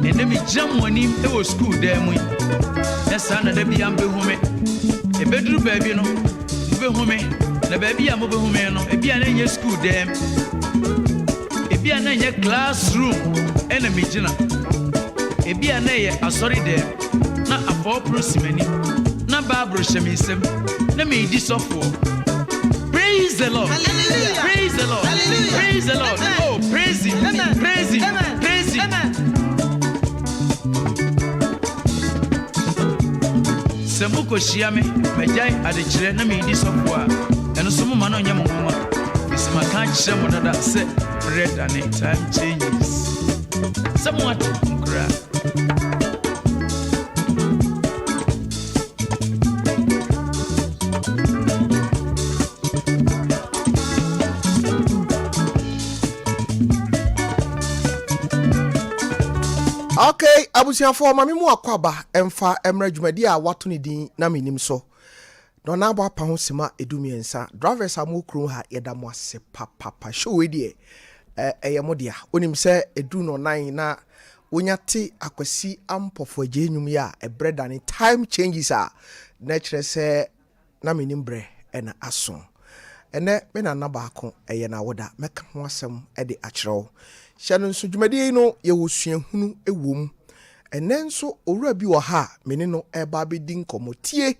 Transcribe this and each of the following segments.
and then me jam Menim e wo school there mu na sana da bi am be hume e bedru baby no be hume na baby am be hume no e bia na nye school there e bia na nye classroom ena me gina e bia na ye asori there na apopro simani na babro shemisem na me di sofo. Praise the Lord. Hallelujah. Praise the Lord. Hallelujah. Praise the Lord. Amen. Oh, praise him. Amen. Praise him. Amen. Praise him. Amen. Semuko shiame, mejai adechire na me di sofwa. Eno somo mano nya mo mama. Bisma kan chire mo dada se bread and time changes. Somewhat nkra. Okay, abusiafo mami mu akwaba emfa emra dwumadi a wato ne din na menim so. No na aba pa ho sima edumiensa. Drivers amokru ha yeda mo ase papa show we die. Eyemo dia. Onim se edu no nan na wonyate akwasi ampofo agenwum ya bread and time changes a na kire se na menim bre na aso. Ene me na na ba ko na woda meka ho asem de akyerew. Shannon so dwumadi no ye wosua hunu ewom enenso owura bi wo ha meni no eba bedi nkomotie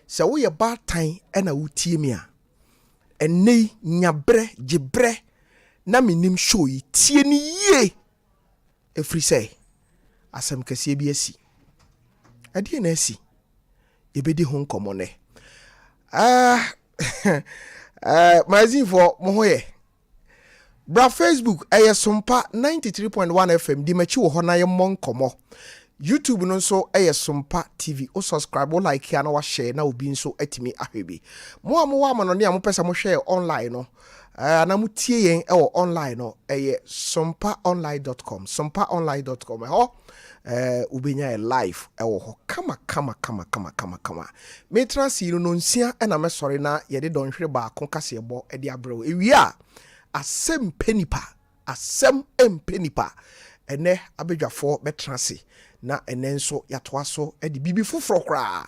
se wo ye batan na wotie mi a enne nyabre gibre na menim show yi tie ni ye efri say asem kase bi asi ade na asi ye bedi ho nkomo ne mazin for mo hoye Bra Facebook Sompa 93.1 FM di machi wo hona ye monkomo. YouTube no nso Sompa TV. O subscribe o like ya na wa share na obi nso atimi ahwebi. Mo wa ma no ne amopesa mo share online no. Na mo tie yen online no sompaonline.com. sompaonline.com. Ho ubenya live ho kama. Me transi no nsia na me sori na ye de donhwere ba kon kase ebo e de abrew. Ewia asem penipa ene abedwafo betrase na ene nso yatoa so edi bibi foforo kra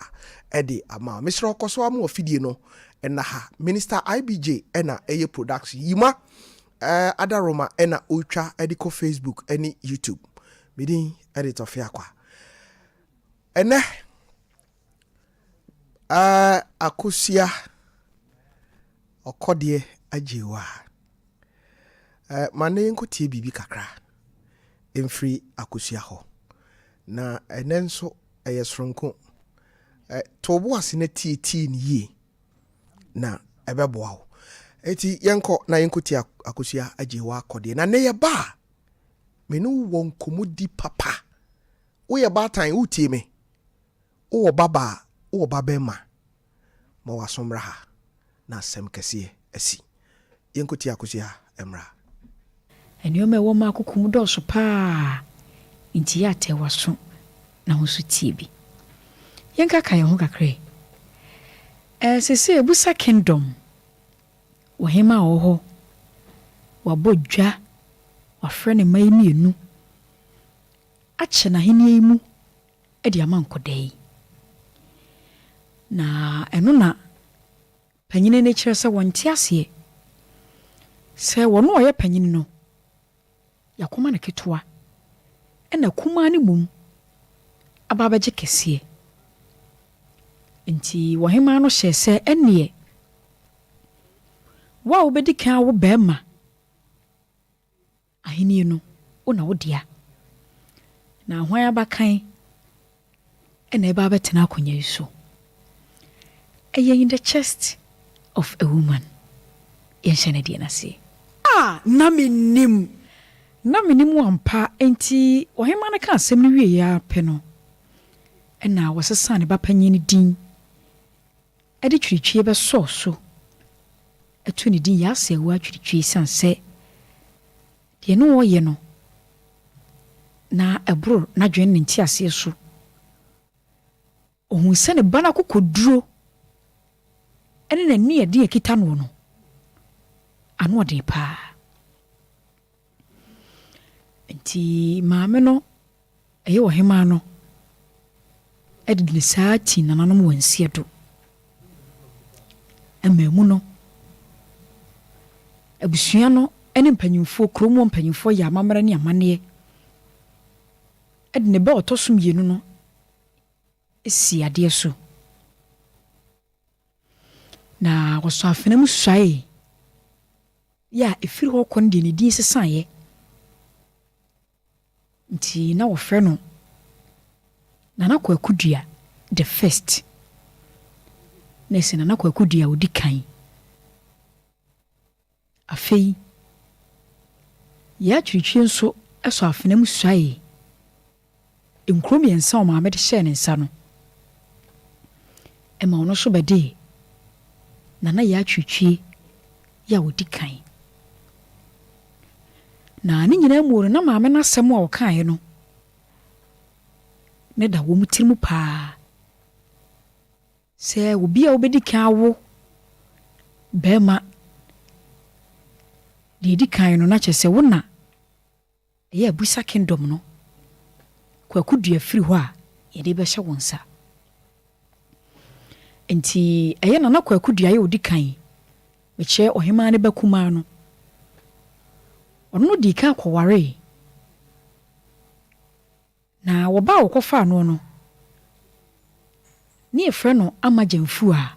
edi ama misro okoso am ofidie no ena ha minister IBJ ena eye production yima adaroma ena otwa edi ko Facebook eni YouTube midin edi Tofiakwaa ene akosia okodie ajewa mane nkotie bibi kakra emfri akosia ho na enenso eyesronko tobo asene tie ni ye na ebeboa ho eti yenko na yenkotie akosia ajewa akode na ne ye ba menu won komodi papa wo ye ba tan utie me wo baba wo babema ma wasomra ha na asem kese asi yenkotie akosia emra Eniome wo makokum doso pa inti ya te waso na ho so tie bi yenka kan ho kakre sese ebusa kingdom wo hema wo ho wabodwa wafre ne mai mienu ache na henie mu edi amankodai na eno na panyine ne kire se wonte ase se wono oye panyine no yakoma na ketua ena kuma ne mum ababaje kese nti wohema no hye se ene wa obedi kan wo bema ahini no ona wodia na hwan abakan ena eba betena akonya iso in the chest of a woman yenshene die na se na menim wampa enti ohema na ka asem ni wie ya pe no ena wasesa ne bapanye ni din ade twitwie be so etu ni din ya se wa twitwie sanse de no wo ye no na ebro na dwen ne nti ase so ohun se ne bana kokoduro ene na ni ade akita no no ano ode pa nti maame no ɛyɛ ɔhema no ɛde ne saa ti nananom wansie do ɛmaamu no abusua no ɛne mpanyimfoɔ kurom mpanyimfoɔ yɛ amammerɛ ne amanneɛ ɛde ne bɛ ɔtɔ so mmienu no esi adeɛ so na wɔsɔ afena mu suae ya efiri hɔ kɔ no deɛ ne din sesaeɛ nti na wɔfrɛ no Nana Kwakudua the first na esi Nana Kwakudua odi kan afei ya twitwie nso ɛsɔ afena mu suae nkrom yɛnsa o maame de hyɛ ne nsa no ɛma ɔno so bɛde Nana ya twitwie ya odi kan na ne nyina mu na maame na asɛm a ɔkae no ne da wɔ mu tirimu paa sɛ obi a wobɛdi kan awo bɛrima de di kan no na kyɛ sɛ wona ɛyɛ abusa kingdom no Kwakudua firi hɔ a yɛde bɛhyɛ wɔn nsa nti ɛyɛ Nana Kwakudua yɛ odi kan mekyerɛ ɔhema ne bɛkumaa no ɔno no di kan kɔware na wɔba wɔkɔfa no no ne yɛfrɛ no Amagyamfu a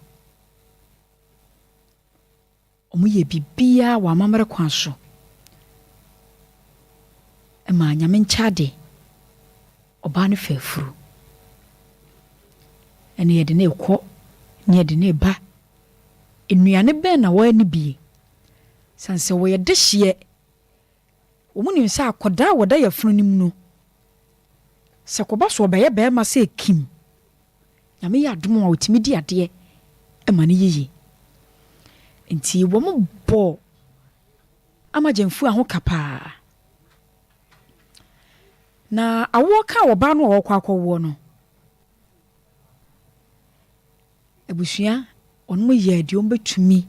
ɔmo yɛ bibia wɔ amammerɛ kwan so ɛma Nyame nkyade ɔbaa no fɛfuru ɛne yɛde ne ɛkɔ ne yɛde ne ba nnuane bɛn na wɔani bie san sɛ wɔyɛ de hyeɛ wɔn nim sɛ akɔdaa wɔda yɛfunu nim no sɛ kɔba so ɔbɛyɛ bɛrima sɛ kim Nyame yɛ adom a ɔtumi di adeɛ ɛma ne yiye nti wɔn bɔ Amagyamfu ho kapaa na awoɔ ka wɔba no a wɔkɔ akɔwoɔ no abusua ɔno yɛ deɛ ɔmbɛtumi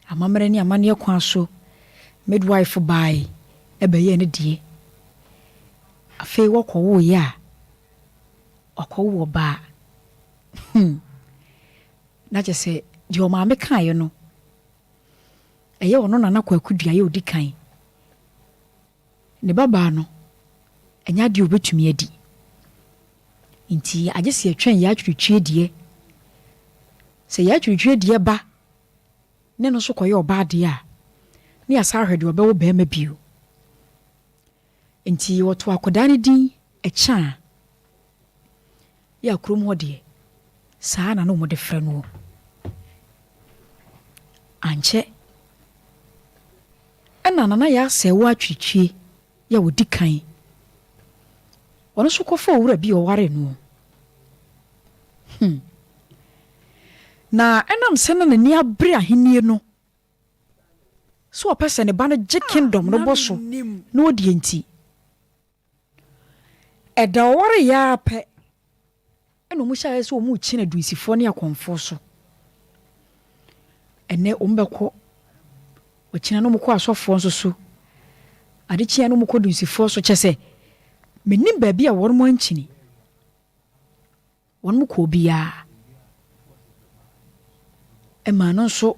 amammerɛ ne amanneɛ kwan so midwife bae ɛbɛyɛ ne deɛ afei wɔkɔwo yɛ a ɔkɔwo baa na kyɛ sɛ deɛ ɔmaame kaeɛ no ɛyɛ ɔno Nana Kwakudua yɛ odi kan ne babaa no ɛnya deɛ obɛtumi adi nti agye sɛ yɛtwɛn yɛ atwitwie deɛ sɛ yɛ atwitwie deɛ ba ne no so kɔyɛ ɔbaa deɛ a ne yɛasa ahwɛ deɛ ɔbɛwo bɛrima bio nti wɔto akɔdaa ne din ɛkyɛ a yɛ akurom hɔ deɛ saa na no wɔde frɛ no ankyɛ ɛna Nana yɛ asɛ wɔ atwitwie yɛ wɔdi kan ɔno so kɔfa owura bi ɔware no na ɛnam sɛ na n'ani abere ahennie no so ɔpɛ sɛ ne ba no gye kingdom no bɔ so na ɔdi nti ɛda ɔware yɛ apɛ ɛna ɔmo hyɛ sɛ ɔmo kyi na duisifoɔ ne akɔmfoɔ so ɛnɛ ɔmo bɛkɔ ɔkyina no ɔmo kɔ asɔfoɔ nso so adekyia no ɔmo kɔ duisifoɔ so kyɛ sɛ menim baabi a wɔn mo ankyini wɔn mo kɔ biara ɛma no nso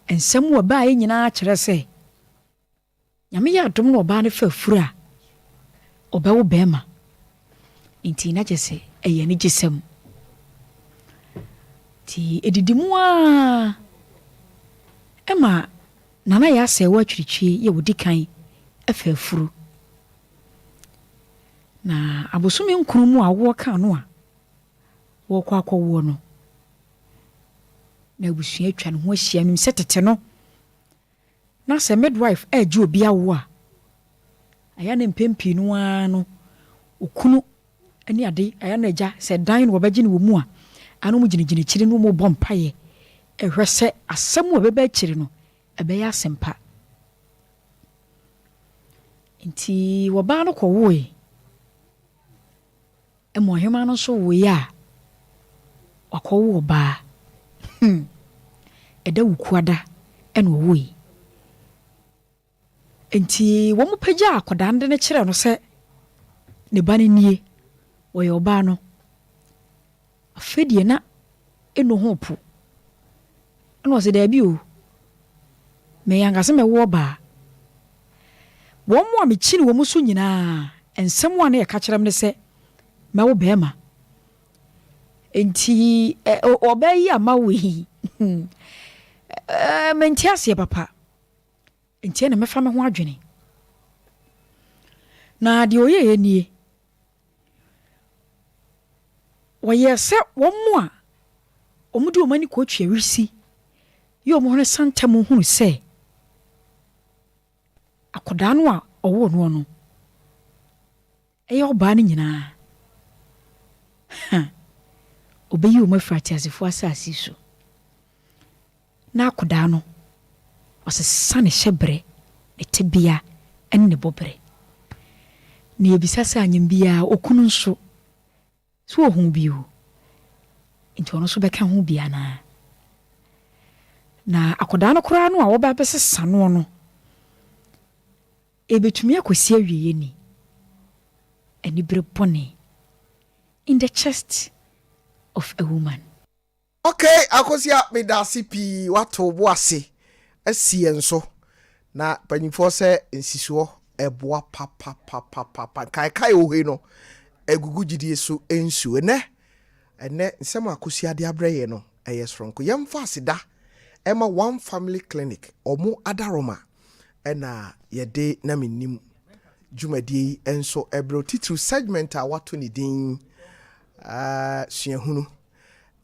nsɛm wɔ baa yɛ nyinaa kyerɛ sɛ Nyame yɛ adom na ɔbaa no fa afuru a ɔbɛwo bɛrima nti na kyɛ sɛ ɛyɛ ne gyesɛm nti ɛdidi mu a ɛma Nana yɛ asɛ wɔ atwitwie yɛ wɔdi kan ɛfa afuru na abosome nkuru mu a wɔka no a wɔkɔ akɔwoɔ no na abusua atwa ne ho ahyia no sɛ tete no na sɛ midwife agye obi awo a aya ne mpempi no a no okunu ani ade aya na agya sɛ dan no wɔbɛgye ne wɔ mu a ano mu gyinagyina kyiri no mu bɔ mpaeɛ ɛhwɛ sɛ asɛm a bɛbɛ akyiri no ɛbɛyɛ asɛmpa nti wɔbaa no kɔwoe ɛma ɔhema no nso woe a wakɔwo ɔbaa ɛda wukuada ɛna ɔwoe nti wɔn pagya akɔdaa no de ne kyerɛ no sɛ ne ba no nie wɔyɛ ɔbaa no afedie na eno ho po ɛna ɔsɛ daabi o me yankasa me wo ɔbaa wɔn mu a mekyi ne wɔ mu so nyinaa nsɛm a na yɛka kyerɛ m ne sɛ mɛwo bɛrima enti ɔbaa yi ama wo yi menti aseɛ papa enti na mɛfa me ho adwene na deɛ ɔyɛ nie wɔyɛ sɛ wɔn mu a wɔn de wɔn ani kɔtwa wisi yɛ wɔn ho santam hunu sɛ akɔdaa no a ɔwɔ no ɛyɛ ɔbaa no nyinaa ɔbɛyi wɔn afiri atiasefoɔ asase so na akɔdaa no ɔsesa ne hyɛbrɛ ne tebea ɛne ne bɔbrɛ na yɛbisa sɛ anyam biara ɔkunu nso so ɔho bio nti ɔno nso bɛka ho bia na akɔdaa no koraa no a wɔba bɛsesa no ɛbɛtumi akɔsi awieɛ ni anibere bɔne in the chest of a woman. Okay, akosia medase pi wato bo ase asie nso na panyimfo sɛ nsisuo ɛboa papa kai ohe no egugu gidie so ensu ene nsɛm akosia de abrɛye no ɛyɛ soronko yɛmfa aseda ɛma one family clinic ɔmo adaroma ɛna yɛde na menim dwumadie enso ɛbrɛ titru segment a wato ne din suahunu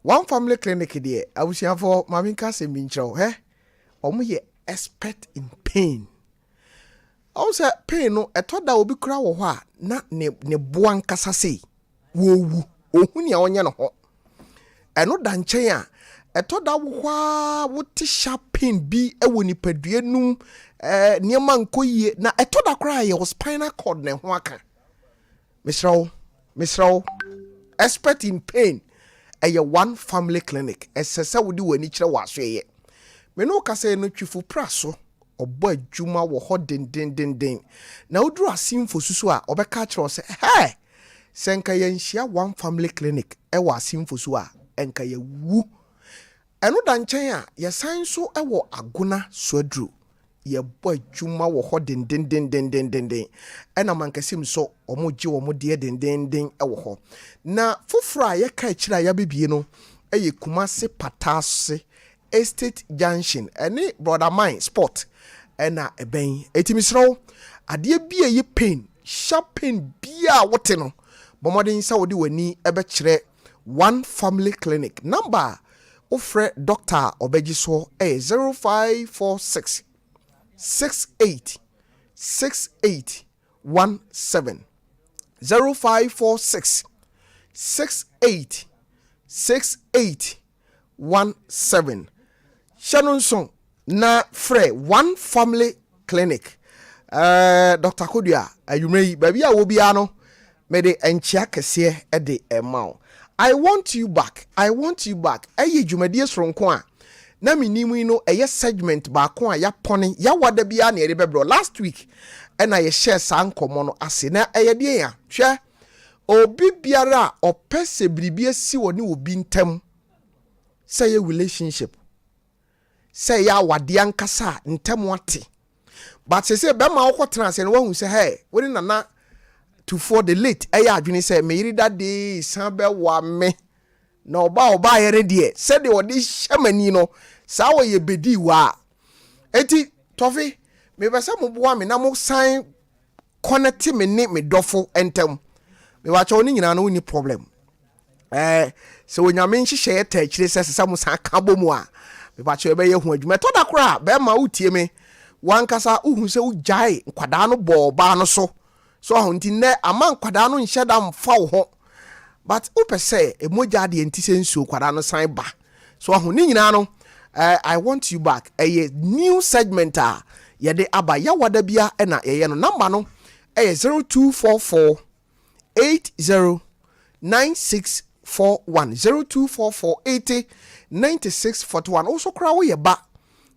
one family clinic de abusiafo maminka se minchro omo ye expert in pain also pain no etoda obi kura wo ho a na ne boa nkasa sei wo wu ohuni a onye no ho eno da nchen a etoda wo ho a wo ti sharp pain bi ewo nipadua num niema nkoyie na etoda kura ye spinal cord ne ho aka misrawo expert in pain a one family clinic esese wodi wani kire waso ye me no kase no twifu praso obo adwuma wo ho den na oduru asimfo susu a obeka kire se senka ye nhia one family clinic e wa asimfo su a enka ye wu eno da nchen a ye san so e wo agona so aduru ye bo adwuma wo ho den ena mankasim so omoji wo mo de den e wo ho na foforo a ye ka kira ya bebie no eye Kumasi Patase Estate Junction ene brother mine sport ena eben etimisro ade bia ye pain sharp pain bia wote no bomoden sa wodi wani ebe kire one family clinic number ofre doctor obegiso 0546 68 17 0546 68 17 Shannon na frɛ one family clinic Dr. Kodua ayumrei baby a wo bia no me de enchia kese e de emao I want you back ayi dwumadie soronko a na menimu no eye segment ba ko a ya pone ya wada bia na ere bebro last week na ye share san komo no ase na eye de ya hwe obi biara opese bribie si woni obi ntem say a relationship say ya wade ankasa ntem wate but say be ma wo trans no wahu say hey woni nana to for the late eye adwene say me yiri that day san be wa me na oba yere de say de odi hyamani no sa wo ye bedi wa eti tofi me be say mo boa me na mo san connect me ne me dofo entem me wa cho ni nyina no ni problem so onyame nhihye ta kire se sesa mo san ka bomu a me ba cho be ye hu adwuma to da kora be ma utie me wankasa uhu se ujai nkwada no bo ba no so ahonti ne ama nkwada no nhye da mfa wo ho but upese emoja de ntise nsuo kwada no san ba so ahoni nyina no I want you back a new segment ye de aba ya wada bia na ye no number no 0244 80 9641 0244 80 9641 also kra wo ye ba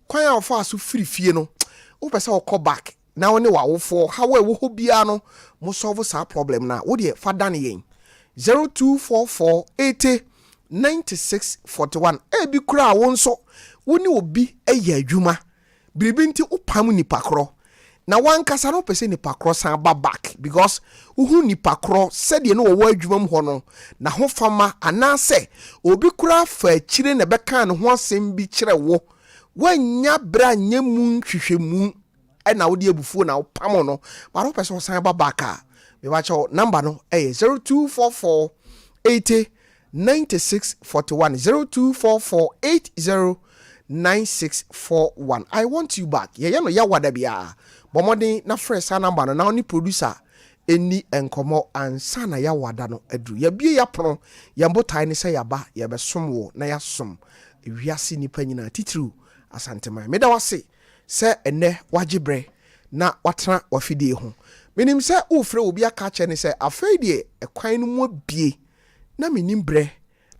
kwan a ofa so free fie no upese wo call back na woni wa wo fo how we wo bia no mo solve sa problem na wo de fa dan yen 0244 80 9641 ebi kura wo nso woni obi eye adwuma biribi nti upam nipa kro na wankasa no pese nipa kro san ba back because uhu nipa kro sede no wo adwuma m ho no na ho fama anase obi kura fa akire na beka ne ho asem bi kire wo wanya bra nyemu hwehwemu na wo de abufuo na upam no ba ro pese san ba back a me ba cho number no 0244 80 9641 0244 809641. I want you back. Yeah, no, ya wada bia. Bomodi na fresh number no na oni producer eni enkomo ansa na ya wada no adru. Ya bie ya pono ya mbotai ne se ya ba ya besom wo na ya som wiase nipa nyina titru asantema. Meda wase se ene wagibre na watena wafidie ho. Menim se ufre obi aka che ne se afeidie ekwan no mu bie na menim bre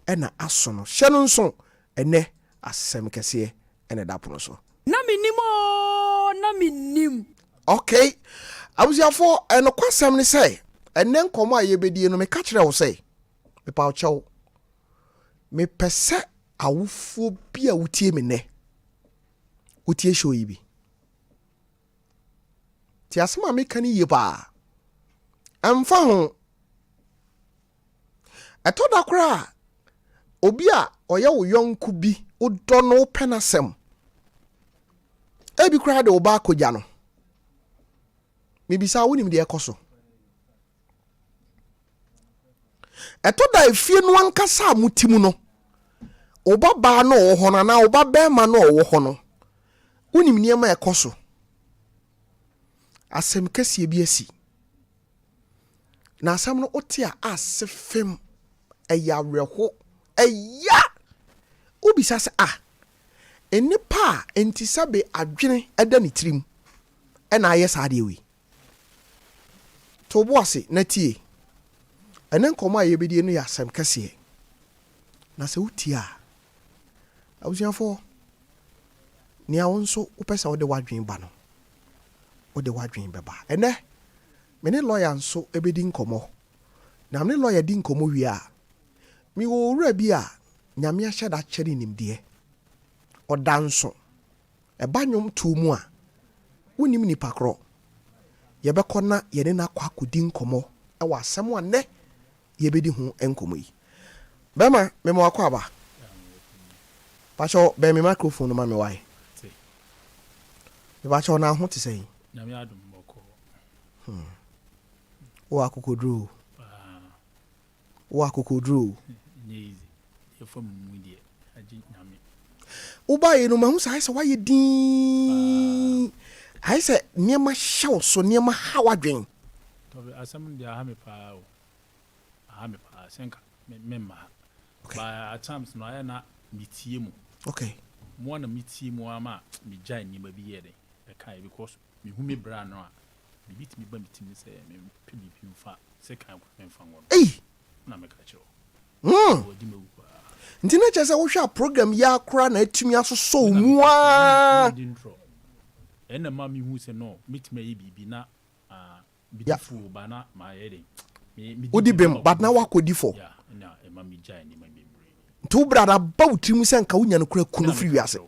ena aso no hye no nso ene asem kese ene dapono so na menim okay abusiafo eno kwasem ne se ene nkomo ayebedie no me ka kire wo se me pa ocho me pese awufo bi a wutie me ne wutie show yi bi ti asema me kan yi ba amfa ho etoda kra obi a oye wo yonku bi udo no penasem ebi kra de oba akogya no mebisa wonim de ekoso etoda efie no ankasa mutimu no oba ba no wo hono na oba ba ma no wo hono wonim niema ekoso asem kase bi asi na asem no otia asefem eyareho eya ubisa se enipa entisabe adwene eda ne tirim ena aye saade wi to boase na tie enen koma ayebedie no ya asem kase na se utia abusiafo ni awonso upesa wode wadwen ba no wode wadwen beba ene mene lawyer nso ebedi nkomo na mene lawyer di nkomo wi a mi wo wura bi a nyame ahye da kyere nimde odanso ebanyom tumu a wonim ni pakro yebekona yene na kwa kodi nkomo e wa asem a ne yebedi hu enkomo yi bema me mo akwa ba pacho be me microphone no ma me wai me pacho na ho te sei nyame adom boko wo akokodru wo akokodru easy efom mu die agi nyame uba ye no mahu sai se waye din ai se niema hyew so niema hawadwen to asam dia ha me pa o ha me pa senka memma ba at times no ya na mitie mu okay mo na mitie mu ama mi jai ni ba bi ye den e kai because mi hu me bra no a mi bitimi ba mitimi se me pibi mfa se kan ko mfa ngo na me ka chiro ntina chese wo hwa program ya akra na atumi asoso mu a ena ma mi hu se no mitime yi bibi na bidifu ba na ma ye den mi odi bem but na wakodi fo ya na e ma mi jai ni ma mi bre to brada ba utrim se nka wunya no kura kunu firi wiase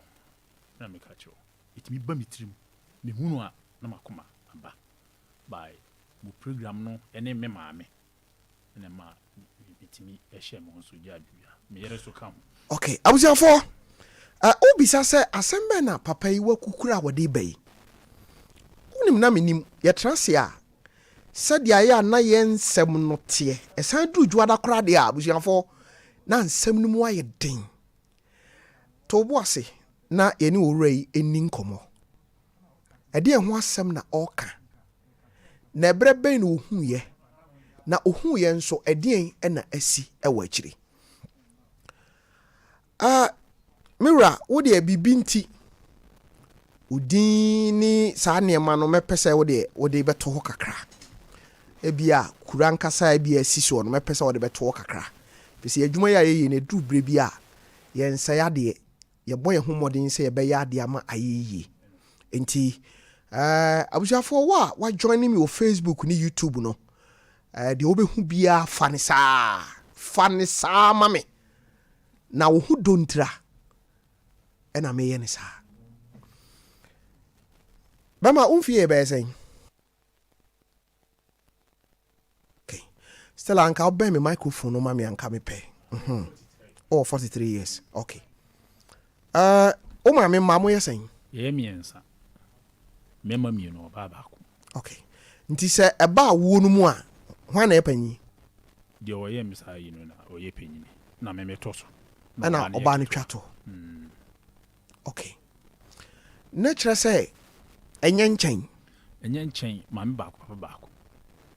na me ka chiro itimi ba mitrim me hu no a na makoma aba by mu program no ene me maame ene ma itimi ehye mo nso jadua me yere so kam okay abusiafo obisa se asembe na papa yi wakukura wode bai unim na menim ye transe a sadia ya na ye nsem no te esan duru juada kora de abusiafo na nsem no mu aye den to boase na ye ni owrai eni nkomo ade ho asem na oka na ebrebe na ohun ye na ohun ye nso ade na asi ewa akire mira wode bibi nti udini saa niema no mepese wode beto ho kakra ebia kura nkasa ebia asiso no mepese wode beto ho kakra pese adwuma ya ye ne du bre bia ye nsa ya de ye boye ho modin se ye be ya de ama ayeyi enti abusiafo wa join me on Facebook ni YouTube no de obehu bia fanisa mame na wo hu dontra ena meye ne saa bama umfie be sen okay Stella anka obe me microphone no mame anka me pe oh 43 years okay o mame mamo yesen ye miensa mema mi no baba ko okay nti se eba wo no mu a hwan na epanyi de o ye misa yi no na o ye panyi na me toso na oba ne twato okay na kire se enye nchen mame baba ko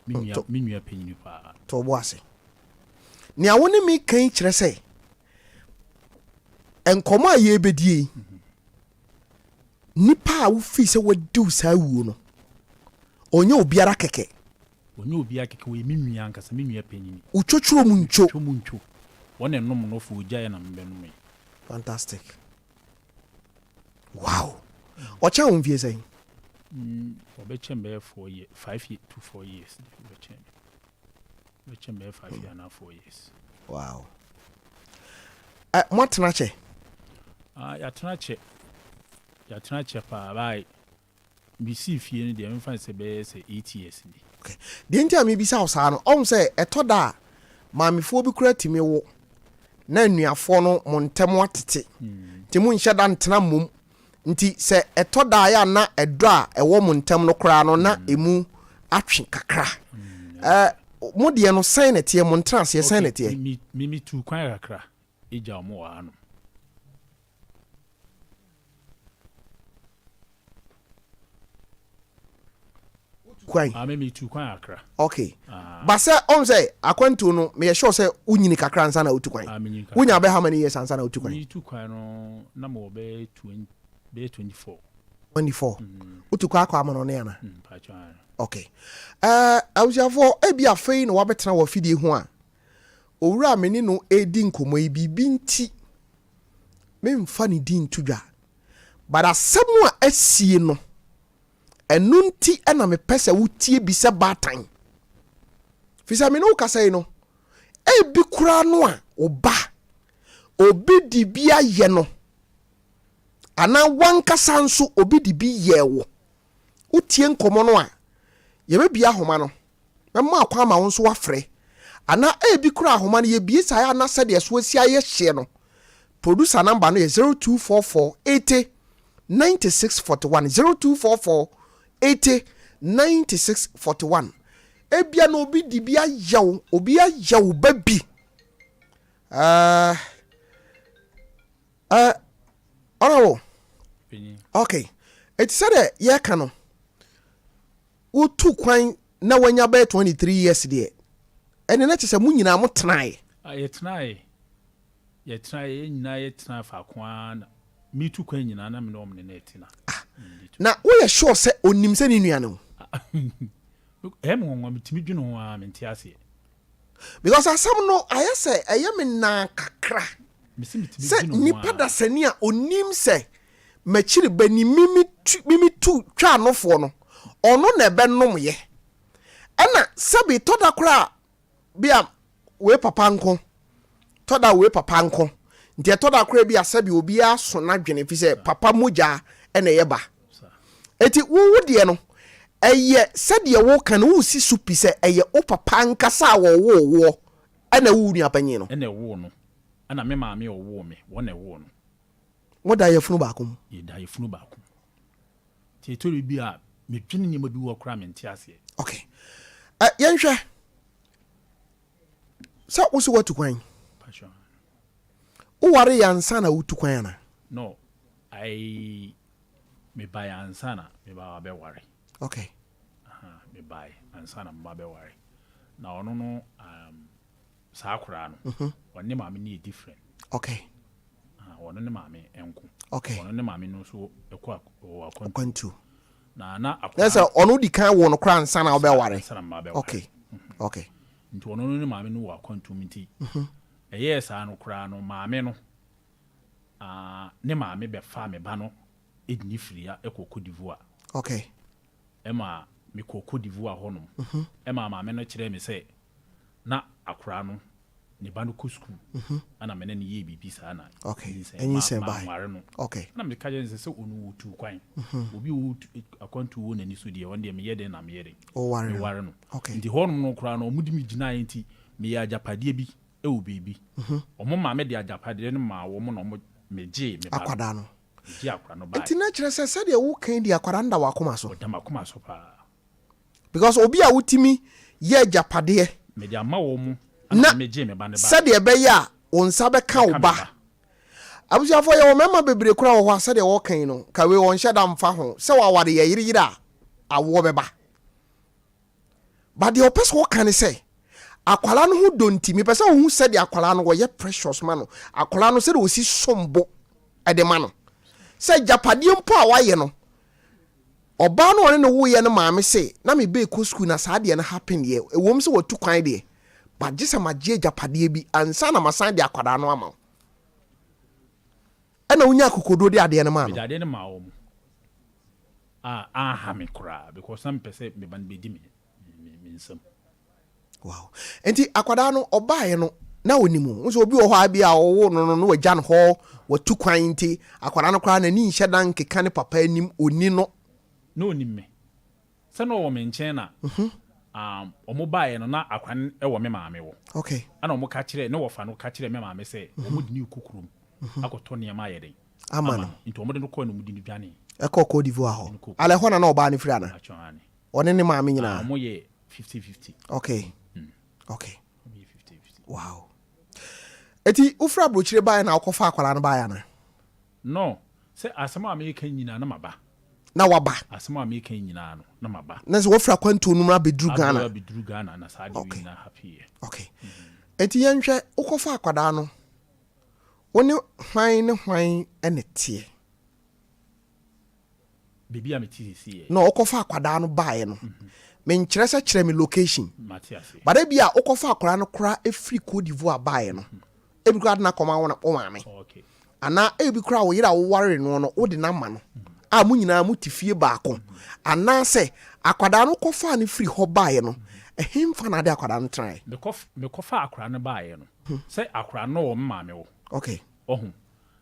minua panyi pa to bo ase ni awo ne mi kan kire se enkomo a ye bedie nipa a wo fi se wadu sa wuo no onye obiara keke we minua nkasa minua panyi uchochuro mu ncho wona nom no fu gya na mbe no me fantastic wow ocha won vie say obeche mbe 5 to 4 years obeche mbe 5 years na 4 years wow mwatena che ya tena che pa bai bisi fie ni de mfa se be se 8 years ni okay de ntia me bisa osa no on se etoda maamefo bi kura timi wo na anuafo no montem watete timu nhye da ntena mom nti se etoda ya na edo a ewo montem no kura no na emu atwe kakra mo de no sen na tie mo ntena se sen na tie mimi tu kwan kakra eja mo wa no kwan mimi tu kwan kakra okay ba se on say akwantu no me sure say unyini kakra nsa na otu kwan unya be how many years nsa na otu kwan mi tu kwan no na mo be 24 otu kwa akwa amano ne ana okay awusiafo ebi afei no wabetena wa fidie ho a owura meni no edi nkomo ibi nti me mfa ne din tudwa bada semu a asie no enu nti ana me pese wutie bi se batan fisa me no kasa no ebi kura no a oba obi di bia ye no ana wankasa nso obi di bi ye wo utie nkomo no a ye be bia homa no memma akwa ma wo nso wafre ana ebi kura ahoma no ye bie sa ya na se de so asia ye hye no producer number no ye 0244 80 9641 0244 80 9641 ebia no obi di bia yaw obi ayaw babi oh okay it said ye kano utu kwan na wanya be 23 years de ene na chese mu nyina mo tenae ye tenae nyina ye tena fa kwan mi tu kwan nyina na me no omne na tina na wo ye sure se onim se ni nua no mo ngwa mitimi dwene ho a menti ase because asam no ayese eye me na kakra se nipa da sani a onim se machiri bani mimi tu twa anofo no ono na ebe nom ye ana sabi toda kra bia we papa nko toda we papa nko nti toda kra bia sabi obi aso na dwene fi se papa moja ene ye ba eti wo de no eye sade wo kan wo si supi se eye o papa nkasa wo ana wo nua panyi no ene wo no ana me maame wo me wo na wo no wo da yefunu ba kom ye da yefunu ba kom ti tori bi a me twene nyema bi wo kra me nti ase okay yenhwe sa wo so watu kwan passion wo ware yansa na wutu kwan na no me buy ansana me ba be ware okay me buy ansana me ba be ware na ono no sa akura no wonne maame ni different okay ono ne maame enko okay ono ne maame no so ekwa akwantu na akwa yes ono di kan wo no kra ansana wo be ware okay okay nti ono ne maame no wa akwantu minti eye sa no kura no maame no ne maame be fa me ba no edni fria ekoko divoa okay ema me Cote d'Ivoire honom ma maame no kyerɛ me sɛ na akora no ne ba no kɔ school ana me ne ne yɛ bibi saa na enyi sen ba no okay na me ka je sɛ onu wotu kwan obi wo akwantu wo nani so de won de me yɛ den na me yɛ den o ware me ware no okay nti honom no kora no omudi mi gyina nti me yɛ agyapadeɛ bi wo baby omo maame de agyapadeɛ no ma wo mo no mo megye me ba akwada no megye akora no ba nti na kyerɛ sɛ sɛdeɛ wo kan di akwada nda wakoma so da makoma so pa because obi a wutimi yɛ agyapadeɛ me de ama wo mo na megye me ba ne ba sɛdeɛ bɛyɛ a wo nsa bɛka wo ba abusuafo yɛ wo mɛma bebree kora wɔ hɔ a sɛdeɛ wɔkan no ka we wɔn hyɛ da mfa ho sɛ waware yɛ yiri a awoɔ bɛba ba deɛ ɔpɛ sɛ wɔka ne sɛ akwala no ho donti mepɛ sɛ wo hu sɛdeɛ akwala no wɔyɛ precious ma no akwala no sɛdeɛ wɔsi sombo ɛde ma no sɛ japadeɛ mpo a wayɛ no ɔbaa no ɔne ne woyɛ no maame se na mebe kɔ school na saa deɛ no happen deɛ ɛwom sɛ watu kwan deɛ ba gye sɛ magye japadeɛ bi ansa na masan de akwada no ama ɛna wonya akokodo de adeɛ no ma no adeɛ no ma wo mu ha me koraa because some pɛ me ban bɛdi me nsɛm wow enti akwada no ɔbaeɛ no na onimu nso obi wɔ hɔ abi a ɔwo no no wagya no hɔ watu kwan nti akwada no koraa n'ani nhyɛ dan keka ne papa anim oni no na onim me sɛ na ɔwɔ me nkyɛn na ɔmo baeɛ no na akwan ɛwɔ me maame wɔ okay ana ɔmo ka kyerɛ ne wɔfa no ka kyerɛ me maame sɛ ɔmo de ne kukurum akɔtɔ nneɛma ayɛ den ama no nti ɔmo de no kɔ no mu di no dwane ɛkɔ Cote d'Ivoire hɔ ale hɔ na ɔbaa ne firi ana ɔne ne maame nyinaa ɔmo yɛ 50-50 okay okay wow eti ufra brochire bae na akɔfa akwala no bae na no sɛ asɛm a meka nyinaa na maba na waba asɛm a meka nyinaa no na maba na sɛ wofra kwantu no mra bedru Ghana na saa de wi na happy okay eti yɛnhwɛ ukɔfa akwada no wone hwan ne hwan ene tie bibi a metisi no ukɔfa akwada no bae no menkyerɛ sɛ kyerɛ me location bada bi a ukɔfa akwada no kora efiri Cote d'Ivoire bae no ebi kora na kɔma wona o maame okay ana ebi kora wo yira wo ware no no wo de na ma no a mu nyinaa mu tifie baako ana sɛ akwada no kɔfa ne firi hɔ bae no ehimfa na de akwada no try me kɔfa akwada no bae no sɛ akwada no wɔ maame wo okay ohun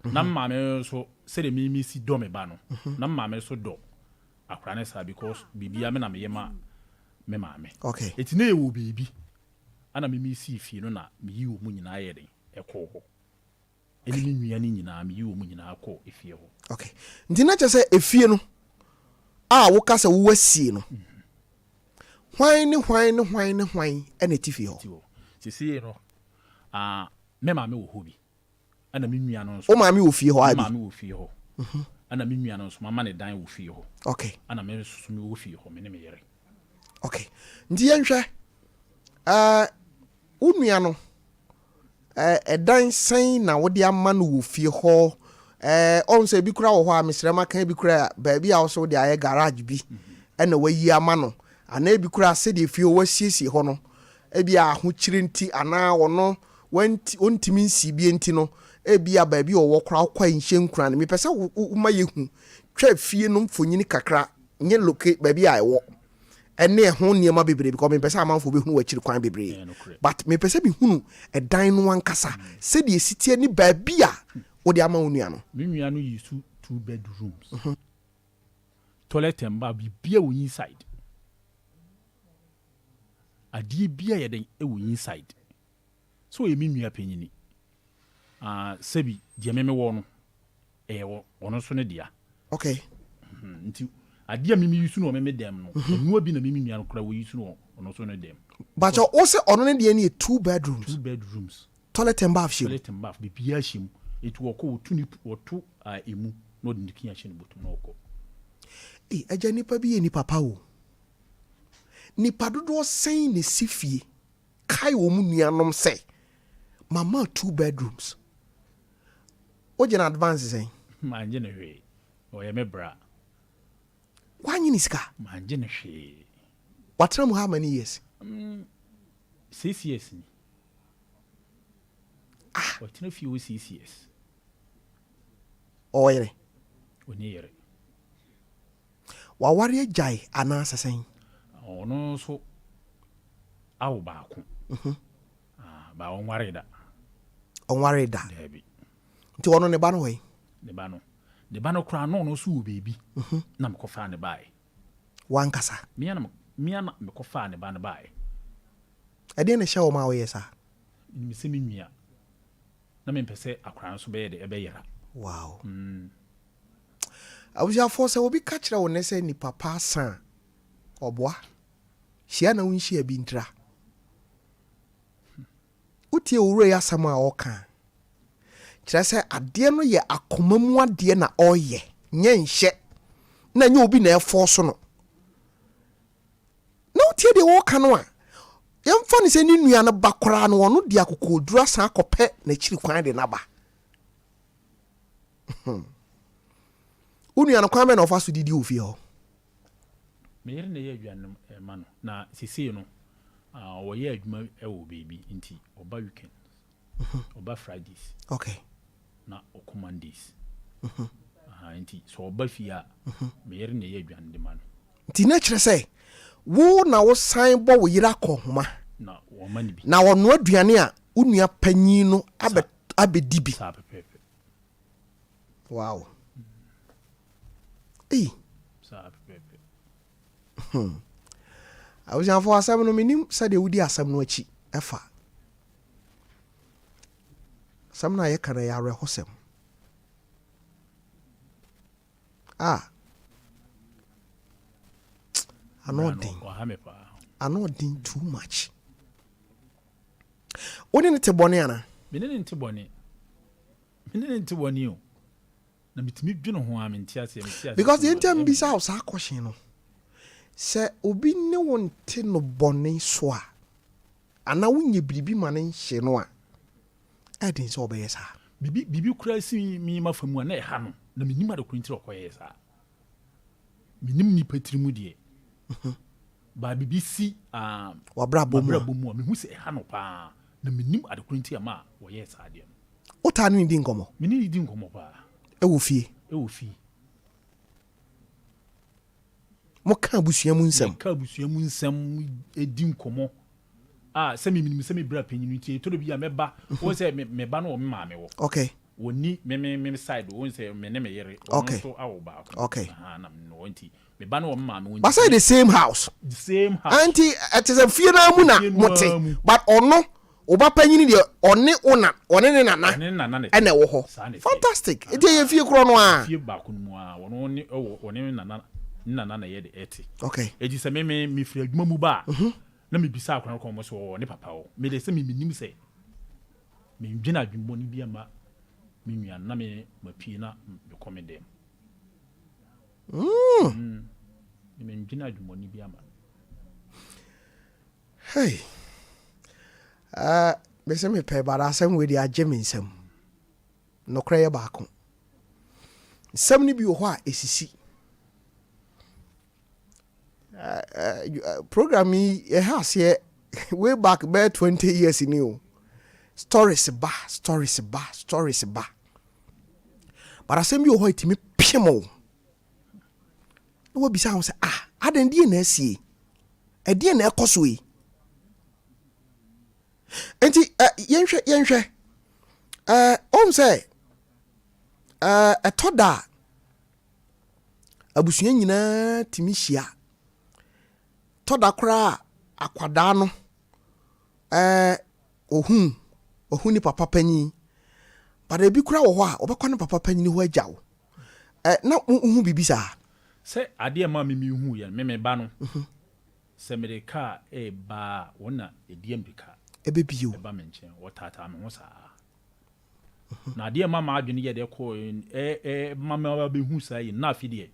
na maame so sɛ de mi si dɔ me ba no na maame so dɔ akwada no sa because bibia me na me yema me maame okay eti na ewo bibi ana me si fie no na me yi wo mu nyinaa yɛ den ɛkɔ hɔ eni ni nua ni nyinaa me yi wo mu nyinaa kɔ efie hɔ okay nti na kyɛ sɛ efie no a wo ka sɛ wo asie no hwan ne ɛna tifie hɔ sisi no me maame wo hɔ bi ana me nua no nso o maame wo fie hɔ abi maame wo fie hɔ ana me nua no nso mama ne dan wo fie hɔ okay ana me nso me wo fie hɔ me ne me yere okay nti yɛnhwɛ wo nua no ɛdan sɛn na wode ama no wo fie hɔ ɔn sɛ bi kura wɔ hɔ a mesrɛma kan bi kura baabi a wɔso de ayɛ garage bi ɛna wayi ama no ana bi kura sɛdeɛ fie wasiesie hɔ no ebi a ho kyire nti ana ɔno ontimi nsi bi nti no ebi a baabi ɔwɔ kura kwa nhyɛ nkura no mepɛ sɛ woma yɛhu twa fie no mfonyini kakra nye loke baabi a ɛwɔ ɛne ɛho nneɛma bebree because mepɛ sɛ amanfo bɛhunu wakyiri kwan bebree but mepɛ sɛ bihunu ɛdan no ankasa sɛdeɛ sitie ne baabi a wode ama wo nua no me nua no yi su 2 bedrooms toilet and bath bibia wo inside adie bia yɛ den e wo inside so e me nua panyini sebi die me wo no wono so ne dia okay nti adie me yi su no me dem no nua bi na me nua no kra wo yi su no ono so ne dem but o se ono ne die ne 2 bedrooms toilet and bath bibia shim it woko tuni wotu emu no de nkiya hye ne botum no woko agya nipa bi ye ni papa wo nipa dodo sen ne sifie kai wo mu nuanom sɛ mama 2 bedrooms o je na advance sen manje ne hwe o ye me bra kwanyi ni sika manje ne hwe watra mu how many years 6 years ni watra fi wo 6 years oyere oni yere wa ware jai ana sasen ono so awo baako ba onware da Debi. Nti ono ne ba no we. Ne ba no kra no so wo bebi. Na me kofa ne bae. Wankasa. Mia na me kofa ne ba ne bae. Ade ne hye wo ma wo yesa. Mi se mi nua. Na me pese akra so be de ebe yera. Wow. Abuja force obi ka kire wo ne se ni papa san. Oboa. Hia na wunhia bi ntra. Utie wure ya sama a oka. Kire se ade no ye akomamu ade na oye. Nye nhye. Na nye obi na force no. Na utie de woka no a. Yemfa ni se ni nua na bakora no wono de akokodura san akopɛ na chiri kwan de na ba. Unua no kwan me na ofa so didi ofie ho. Me yere na ye adwan ma no na sisi no wo ye adwuma e wo baby nti oba weekend. Oba Fridays. Okay. Na Mondays. Nti so oba fia me yere na ye adwan de ma no. Nti na kire se wo na wo san bo wo yira kohoma na wo mani bi na wo no aduane a unua panyin no abedi bi. Wow. I was on for asam no Menim said they would asam no achi efa. Sam na ye kana ya rehosem. Anodin too much. What in the bone ana? Menin to bone. Menin to bone you. Na mitimi dwene ho a mentiase. Because the entire bisa house a question no. Se obi ne wonte no bone so a. Ana wonye biribi ma ne hye no a. Edin so obeye sa. Bibi kura si mi mafamu a na ha no. Na menim ade kurintire okoye sa. Menim ni patirimu de. Ba bibi si wabra bomu a mehu se ha no pa. Na menim ade kurintire ma wo ye sa de. Ota no ndi nkomo. Meni ndi nkomo pa. Ewo fie. Mo ka busua mu nsem. Edi nkomo. Se me bra penyinu tie to bi ya meba. Wo se meba no wo maame wo. Okay. Woni me side wo se me ne me yere. Okay. So awo ba. Okay. Na no nti. Meba no wo maame wo. But say the same house. Auntie, it is a fie na mu na mote. But ono oba panyini de one ne nana ene wo ho. Fantastic. Eti ye fie kro no a. Fie ba kunu mu a wono ne one nana na ye de eti. Okay. Eji se me firi adwuma mu ba. Na me bisa akwan ko mo so ne papa wo. Me de se me nim se. Me dwena adwumbo ni bia ma me nua na me mapie na me komede. Me dwena adwumbo ni bia ma. Hey. Me se me pe bara asem we di agye nsem. No kra ye baako. Nsem ni bi wo ho a esisi. Program has here way back by 20 years in you. Stories ba. But asem bi wo ho itimi piemo. No we bisa ho say adan die na asie. E die na ekoso yi. Enti yenhwe say etoda abusua nyina timi hia toda kra akwada no ohun ni papa panyi bara bi kra wo ho a obekwa ne papa panyi ho agyawo na hu bibisa se ade ma me hu ya me ba no se me de ka ba wona ediem de ka ebebio ba me nche wotata me ho sa na ade ma ma adwene ye de ko mama ba be hu sa yi na afide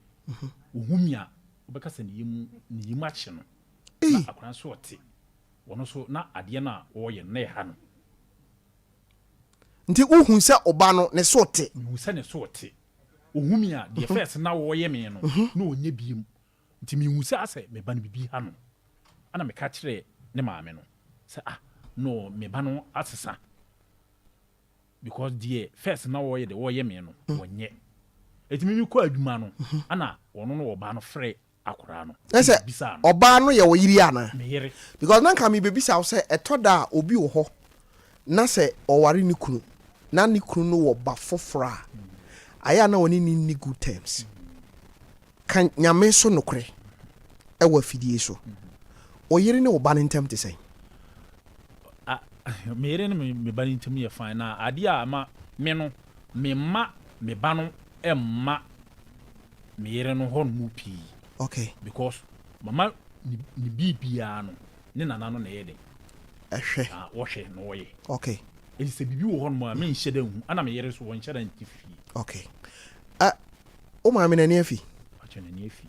ohumia obeka se ni yimu ache no na akwan so ote wono so na ade na wo ye na ha no nti uhun se oba no ne so ote hu se ne so ote ohumia de first na wo ye me no na onye biem nti me hu se ase me ba no bibi ha no ana me ka kire ne maame no se no me ba no asesa because the first na wo ye me no wonye etimi mi ko adwuma no ana wono no wo ba no frɛ akora no ese oba no ye wo yiri ana me yere because nan ka me bebisa wo se etoda obi wo ho na se oware ni kunu na ni kunu no wo ba fofora aya na woni ni good terms kan nyame so nokre e wa fidie so o yiri ne wo ba ntem te sei me yere no me ba ntem ye fine na ade a ma me no me ma me ba no emma me yere no ho no pi okay because mama ni bibia no ne nana no na yede ehwe wo hwe no wo ye okay eli se bibi wo ho no me nhye da hu ana me yere so wo nhye da ntifi okay o ma me na ne afi acha na ne afi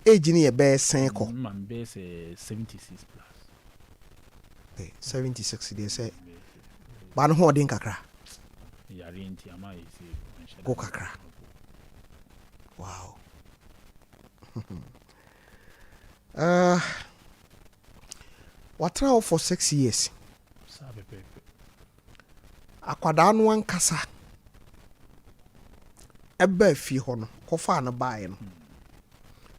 age ni ye be sen ko ma be se 76 plus okay 76 they say ba no ho den kakra ya renti ama ye se nhye go kakra wow what now for 6 years sabe pepe akwada no ankasa eba fi ho no kofa na bae no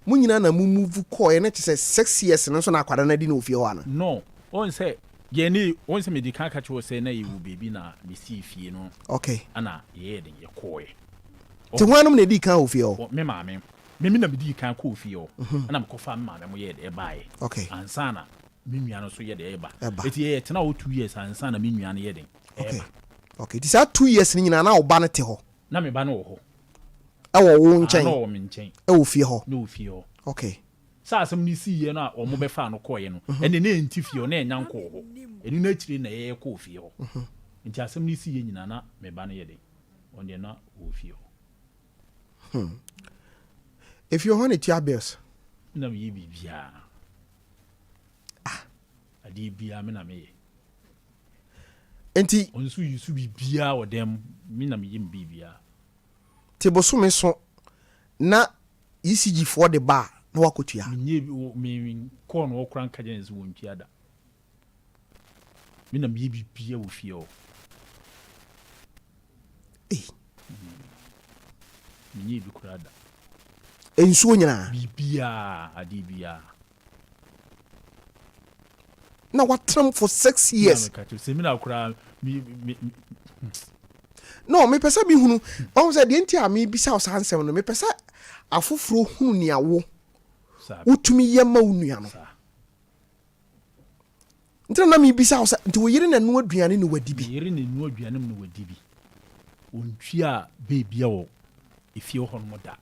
munyina na move call e na che 6 years no so na akwada na di na ofie ho ana no on say ye ni on say medical catch wo say na ye wo baby na me si fie no okay ana ye den ye koe te hwanum na di kan ofie ho me maame me na me di kan ko ofie ho ana me kofa maame mo ye de bae okay ansana me nua no so ye de eba eti ye tena wo 2 years ansana me nua no ye den okay okay this are 2 years ni nyina na oba na te ho na me ba no ho e wo nchen no me nchen e wo fie ho no fie ho okay sa asem ni si ye no a omo be fa no koye no ene na enti fie ho na enya nko ho eni na chire na ye ko fie ho nti asem ni si ye nyina na me ba no ye den onde na wo fie ho if you want it bills na me ye bibia adi bia me na me ye enti onsu yusu bibia wo dem me na me ye bibia te bosume so na ECG for the bar na wakotua me ko no okran kajenzi wo mpia da me na me ye bibia wo fie ho me ye bi kurada ensuo nyina bibia adi bia na watram for 6 years semina kura no me pesa bi hunu o say de ntia me bisa o sansem no me pesa afoforo hunu ne awo utumi yema unua no ntia na me bisa o say nti wo yire na no aduane ne wadi bi yire ne no aduane ne wadi bi ontwia bebia wo efie ho no da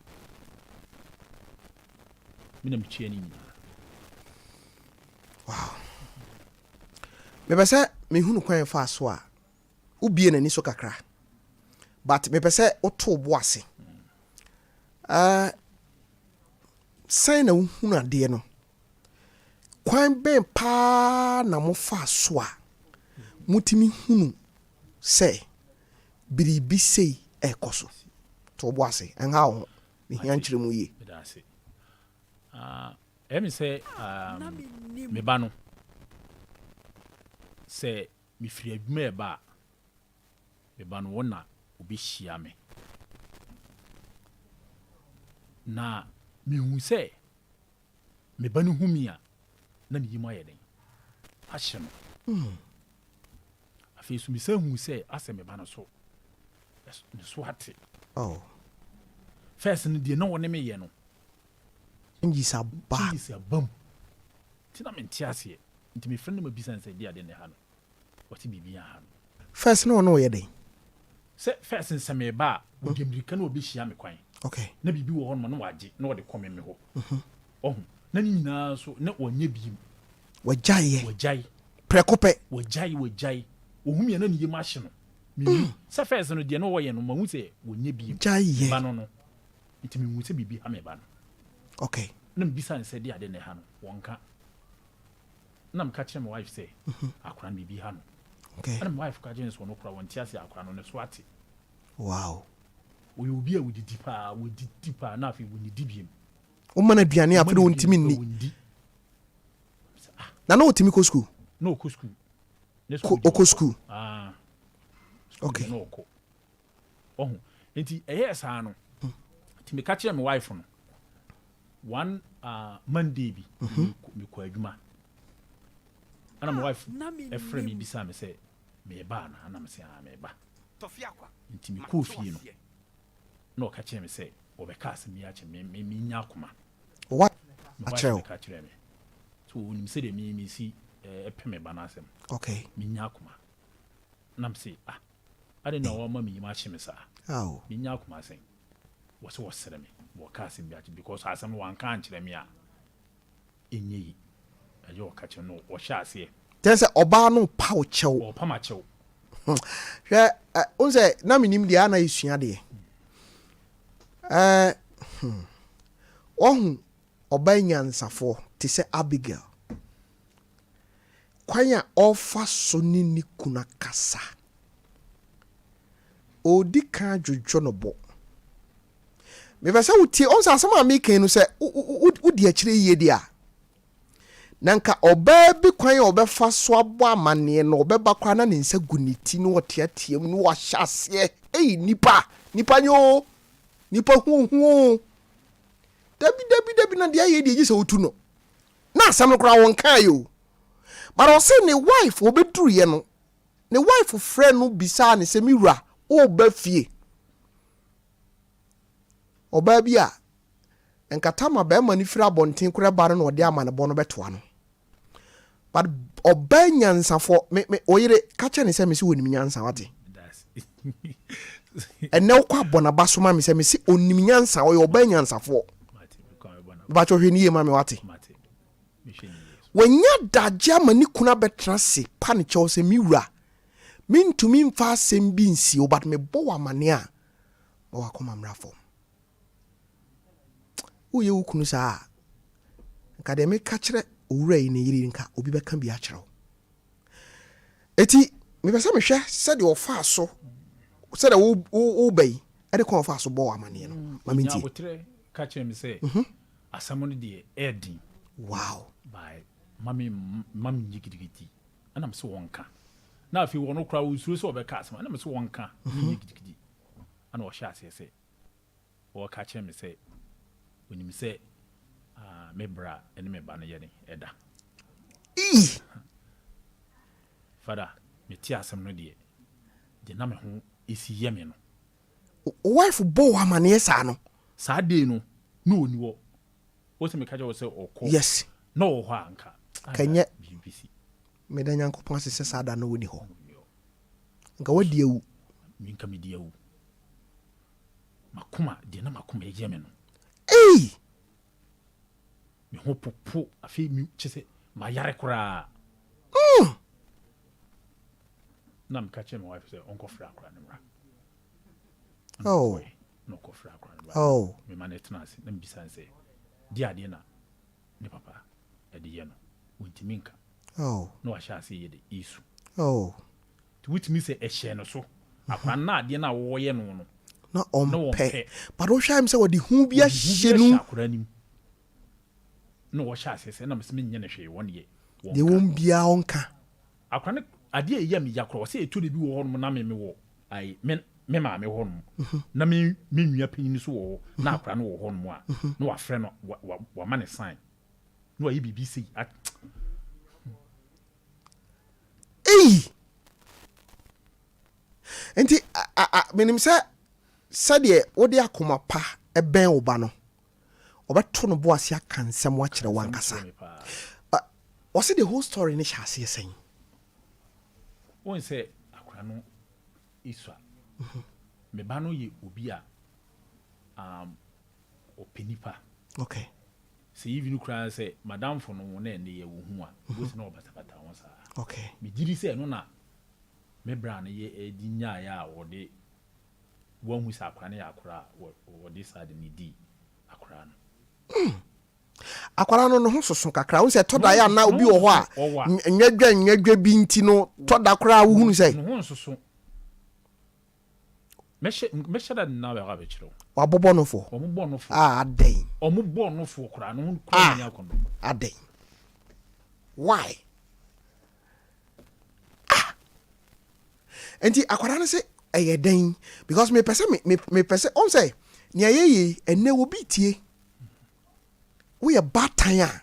mina mtwia ni wow me pesa me hunu kwan fa so a ubie na ni so kakra but me pesa oto bo ase sai na hunu ade no kwan ben pa na mo fa so a mutimi hunu say biribi sei ekoso to bo ase enha ho me hia nkyere mu ye emi say me ba no say mi firi adwuma e ba me ba no wona obi hia me na me hu say me ba no humi a na ne yima ye den ahye no afi so mi say hu say ase me ba no so ne so ate oh first ne de na wona me ye no ngi sa ba bam tina me ntiase nti me friend ma bisa say dia de ne ha no wati bibia ha no first no ye den se first nse me ba wo de America na obi hia me kwan okay na bibi wo ho no na waje na wo de kome me ho na ni nyina so na wonye bi wajai prekope wajai ohumi na ni yema hye no me se first no de no wo ye no ma hu se wonye bi ba no nti me hu se bibi ha me ba no okay na mbisa nse de ade ne ha no wonka na mka kire my wife say akora bibi ha no okay na my wife ka je nso no kora won tiase akora no ne so ate wow we obi a we didi pa na afi we ni dibiem o mana duane afi won timi ni na no timi ko school no ko school ko school okay no ko enti eye sa no ti me ka kire my wife no one Monday bi me ko adwuma ana my wife e frɛ me bisa me sɛ me ba na ana me sɛ me ba Tofiakwaa nti me ko fie no na o ka kyerɛ me sɛ o be ka asɛm ya kyerɛ me nya akoma what a kyerɛ ka kyerɛ me so nim sɛ de me si e pɛ me ba na asɛm okay me nya akoma na me sɛ ade na o ma me yima kyerɛ me sa me nya akoma asɛm wo sɛ wo sere me wo ka asɛm ya kyerɛ because asɛm no wan ka kyerɛ me a enye yi ayo o ka kyerɛ no wo hya ase tell say oba no pa o kyɛw o pa ma kyɛw hwɛ unse na menim dia na esua de ohun oba nyansafo te sɛ Abigail kwanya ofa so ni kuna kasa odi ka dwodwo no bo me pɛ sɛ wotie onsa asɛm a meka no sɛ wodi akyire yie dia nanka oba bi kwan obɛfa so abo amane no obɛba kwa na ne nsa guniti no wɔteateam no wɔhyase nipa nyo nipa hu dabi na de aye de gye sɛ wotu no na asɛm no kora won kan yo but o say ne wife obeduru ye no ne wife friend no bisa ne sɛ miwura o ba fie oba bi a enkata ma ba ma ni fira bonten kora ba no ɔde ama ne bɔ no bɛtoa no but oba nyansafo me oyire ka kyɛ ne sɛ me si wonim nyansa wate ene ukwa bona baso ma me se me si onim nyansa o oba nyansafo ba cho hwe ni ye ma me wate wanya dagya mani kuna betra se pa ne kyɛw se miwura mintumi mfa asɛm bi nsi o but me bo wa mane a ma wakoma mrafo wo ye wukunu saa akademi ka kyerɛ owura yi ne yiri nka obi bɛka bi akyerɛw eti me pɛ sɛ me hwɛ sɛ de ofa so sɛ de wo bai ade kon fa so bo amane no ma minti wotre ka kyerɛ me sɛ asɛm no de edin wow by mami gidigidi ana me se wonka na afi wono kra wo suro sɛ obɛka asɛm ana me se wonka gidigidi ana wo hya ase sɛ wo ka kyerɛ me sɛ onim sɛ me bra ene me ba no yɛ ne ɛda fada me ti asɛm no de na me ho esi yɛ me no wife bo amane sa no saa de no no oni wo wo se me ka je wo se okɔ yes no wo ha anka kanye BBC me da nyankopɔn se saa da no woni ho nka wadi ewu mi nka me di ewu makoma de na makoma yɛ me no me ho popo afi mi kyese ma yare kora na me ka kyerɛ me wife sɛ onko fra kora ne mra no ko fra kora ne mra me ma ne tena ase na me bisa sɛ di ade na ne papa e de ye no wontimi nka na wa sha ase ye de isu to witimi sɛ e hye no so akwa na ade na wo ye no no na ompe but o hwa im sɛ wodi hu bia hye no akora nim no wo sha ase sɛ na me se menye ne hwe won ye de won bia onka akwa ne ade e ye me yakro sɛ etu de bi wo hono na me wo ai me ma me hono na me nua panyin so wo na akwa no wo hono a na wa frɛ no wa ma ne sign na wa yi BBC enti menim sɛ de wode akoma pa ɛbɛn wo ba no obeto no bo ase aka nsɛm wa kyerɛ wankasa what's the whole story ne hyɛ ase sɛn won sɛ akwa no isua me ba no ye obi a openipa okay sɛ yivi no kra sɛ madam fo no na ne ye wo hu a wo se na obata won sa okay me giri sɛ no na me bra no ye edi nya ya a wode wo hu sa akwa ne akora wode sa de ne di akora no akwara no ho soso kakra wo se toda ya na obi wo ho a nwadwa bi nti no toda kora wo hunu se ho soso meshe da na ba ga bekiro wa bobo no fo aden omo bo no fo kora no kora nya kono aden why enti akwara no se eyeden because me pese on say nia yeyi ene wo bi tie woyɛ baatan a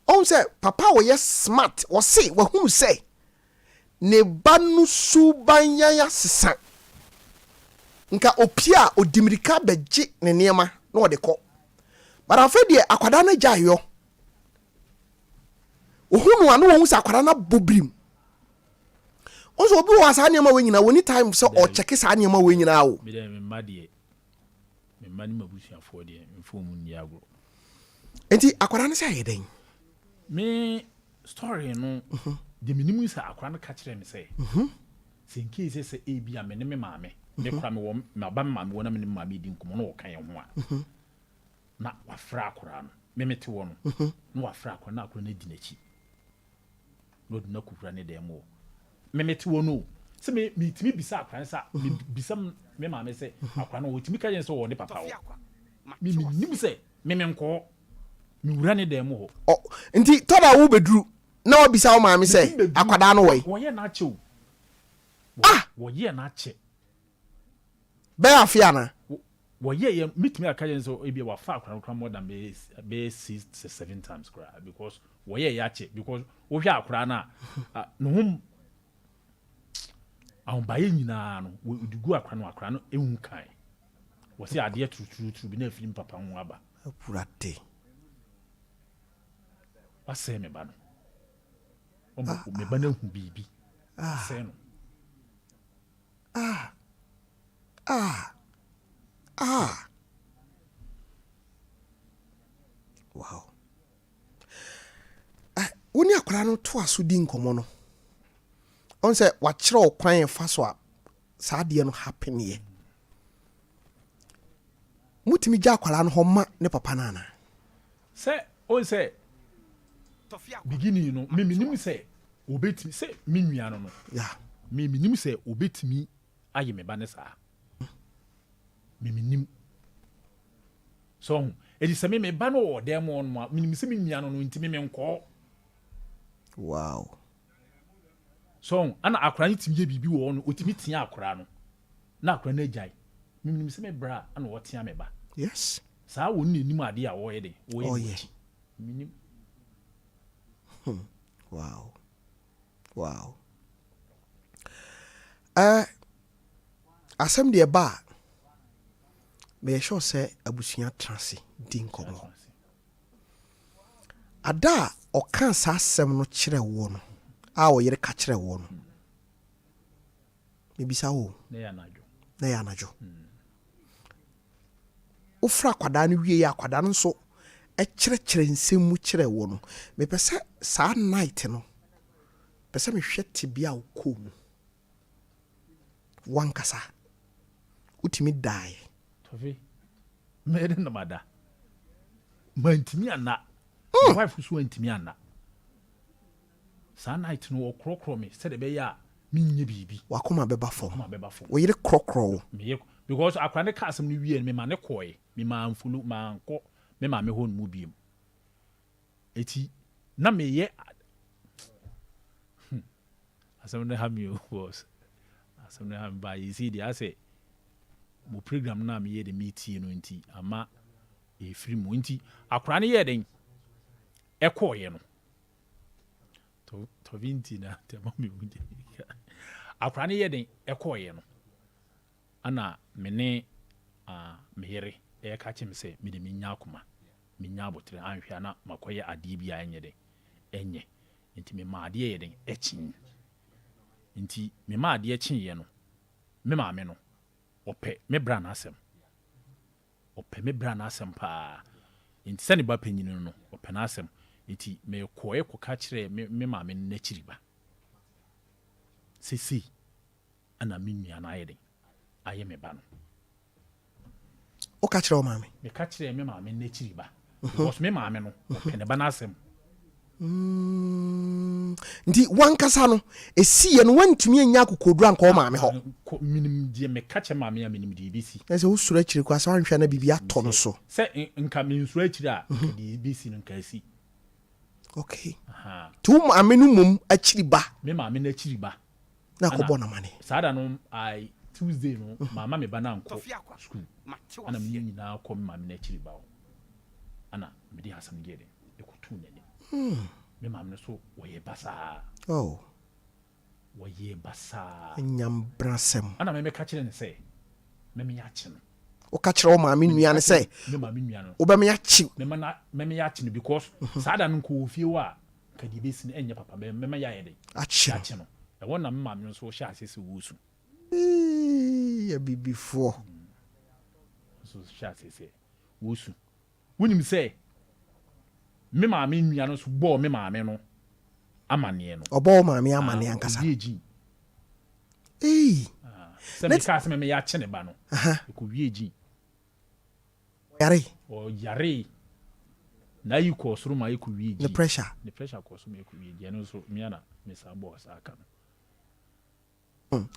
ɔn sɛ papa wɔyɛ smart wɔse wɔhunu sɛ ne ba no suban yaya sesa nka opia odimirika bɛgye ne nneɛma na wɔde kɔ barafa deɛ akwada no gya yɔ ohunu ano wɔn sɛ akwada no bobrim ɔnso obi wɔ saa nneɛma wɔ nyina wɔ ni time sɛ ɔkyɛke saa nneɛma wɔ nyina o enti akwada no sɛ ayɛ dɛn me story no de menim sɛ akwada no ka kyerɛ me sɛ sɛ nke sɛ ebi a me ne me maame me kora me wɔ maba me maame wɔ na me ne maame di nkɔmɔ na wɔka yɛn ho a na wafra akwada no me mete wɔ no na wafra akwada na akwada no di n'akyi na ɔde na kukura ne dɛm wɔ me mete wɔ no sɛ me timi bisa akwada sɛ me bisa me maame sɛ akwada no wɔtimi ka yɛn sɛ wɔ ne papa wɔ me nim sɛ me nkɔ me wura ne dɛm hɔ nti tɔda wo beduru na wabisa wo maame sɛ akwada no wɔyi wɔyɛ na akyɛ o wɔyɛ na akyɛ bɛyɛ afia na wɔyɛ yɛ mitumi aka yɛn sɛ ebi wafa akwada more than be 6 to 7 times kora because wɔyɛ yɛ akyɛ because wohwɛ akwada na no hom ahobayɛ nyinaa no wɔdi gu akwada no ehu kan wɔsɛ adeɛ tututu bi na afiri papa ho aba apurate wasɛ me ba no me ba na hu bibi sɛ no wow woni akwara no to aso di nkɔmɔ no on sɛ wakyerɛ kwan fa so a saa deɛ no happen yɛ mutimi gya akwara no hɔ ma ne papa na ana sɛ on sɛ beginning no me nim sɛ obetimi sɛ me nua no ya me nim sɛ obetimi aye me ba ne saa me nim so edi sɛ me ba no wɔ dem on ma me nim sɛ me nua no ntimi me nkɔ wow so ana akora ni timi ye bibi wɔ no otimi tia akora no na akora na agyae me nim sɛ me bra ana wɔtia me ba yes saa wɔ ne nim ade a wɔyɛ de wɔyɛ me nim wow asɛm deɛ ba bɛyɛ sure sɛ abusua trase di nkɔmɔ ada a ɔka saa asɛm no kyerɛ wo no a ɔyere ka kyerɛ wo no mebisa wo na yɛ anadwo wofra akwadaa no wie yɛ akwadaa no nso ɛkyerɛkyerɛ nsɛm mu kyerɛ wo no mepɛ sɛ saa night no pɛ sɛ mehwɛ tebea wo kɔɔ mu wankasa wotumi daeɛ Tofi mɛde na mada mantimi ana wife so antimi ana saa night no wɔkorɔkorɔ me sɛ de bɛyɛ a menyɛ biribi wakoma bɛba fam wɔyere korɔkorɔ wo because akora ne ka asɛm no wie no mema ne kɔɛ mema mfulu mankɔ mema me hɔ no mu biem eti na meyɛ asɛm no ha me was asɛm no ha me ba yɛsi deɛ asɛ mo program na meyɛ de meeting no nti ama ɛfiri mu nti akora ne yɛ den ɛkɔɔyɛ no Tovinti na tema me wunde akora ne yɛ den ɛkɔɔyɛ no ana me ne meyere ɛka kyem sɛ me de menya akoma menya abotre anhwɛ na makɔyɛ adeɛ bi a ɛnyɛ den ɛnyɛ nti me ma adeɛ yɛ den ɛkyin nti me ma adeɛ kyinyɛ no me maame no ɔpɛ me bra na asɛm paa nti sɛ ne ba panyini no ɔpɛ na asɛm nti me kɔɛ kɔka kyerɛ me maame no n'akyiri ba sesi ana me nua no ayɛ den ayɛ me ba no woka kyerɛ wo maame meka kyerɛ me maame no n'akyiri ba because me maame no ɔpɛ ne ba no asɛm nti wankasa no ɛsiɛ no wantumi anya akokoduru anka wo maame hɔ menim deɛ meka kyɛ maame a menim deɛ bɛsi ɛ sɛ wosuro akyiri kɔ sɛ woanhwɛ na biribi atɔ no so sɛ nka mensuro akyiri a nka deɛ bɛsi no nka asi okay nti wo maame no mmom akyiri ba me maame no akyiri ba na akɔbɔ namane saa da no Tuesday no mama me ba na nkɔ school ana me nyinaa kɔ me maame no akyiri ba hɔ ana me di asam gere e kutu nani me mam no so woye basa oh woye basa nyam brasem ana me ka kire ne say me ya chi no o ka kire o ma me nua ne say me ma me nua no o ba me ya chi me ya chi no because sada no ko ofie wa ka di besi enye papa me ya ye de a chi no e wona me mam no so sha asese wusu ya bibifo so sha asese wusu wonim say me ma me nua no so bo me ma me no amane no obo ma me amane ankasa se me ka se me ya che ne ba no ko wie ji yare o yare na yi ko soro ma yi ko wie ji the pressure ko so ma yi ko wie ji no so me ana me sa bo sa aka no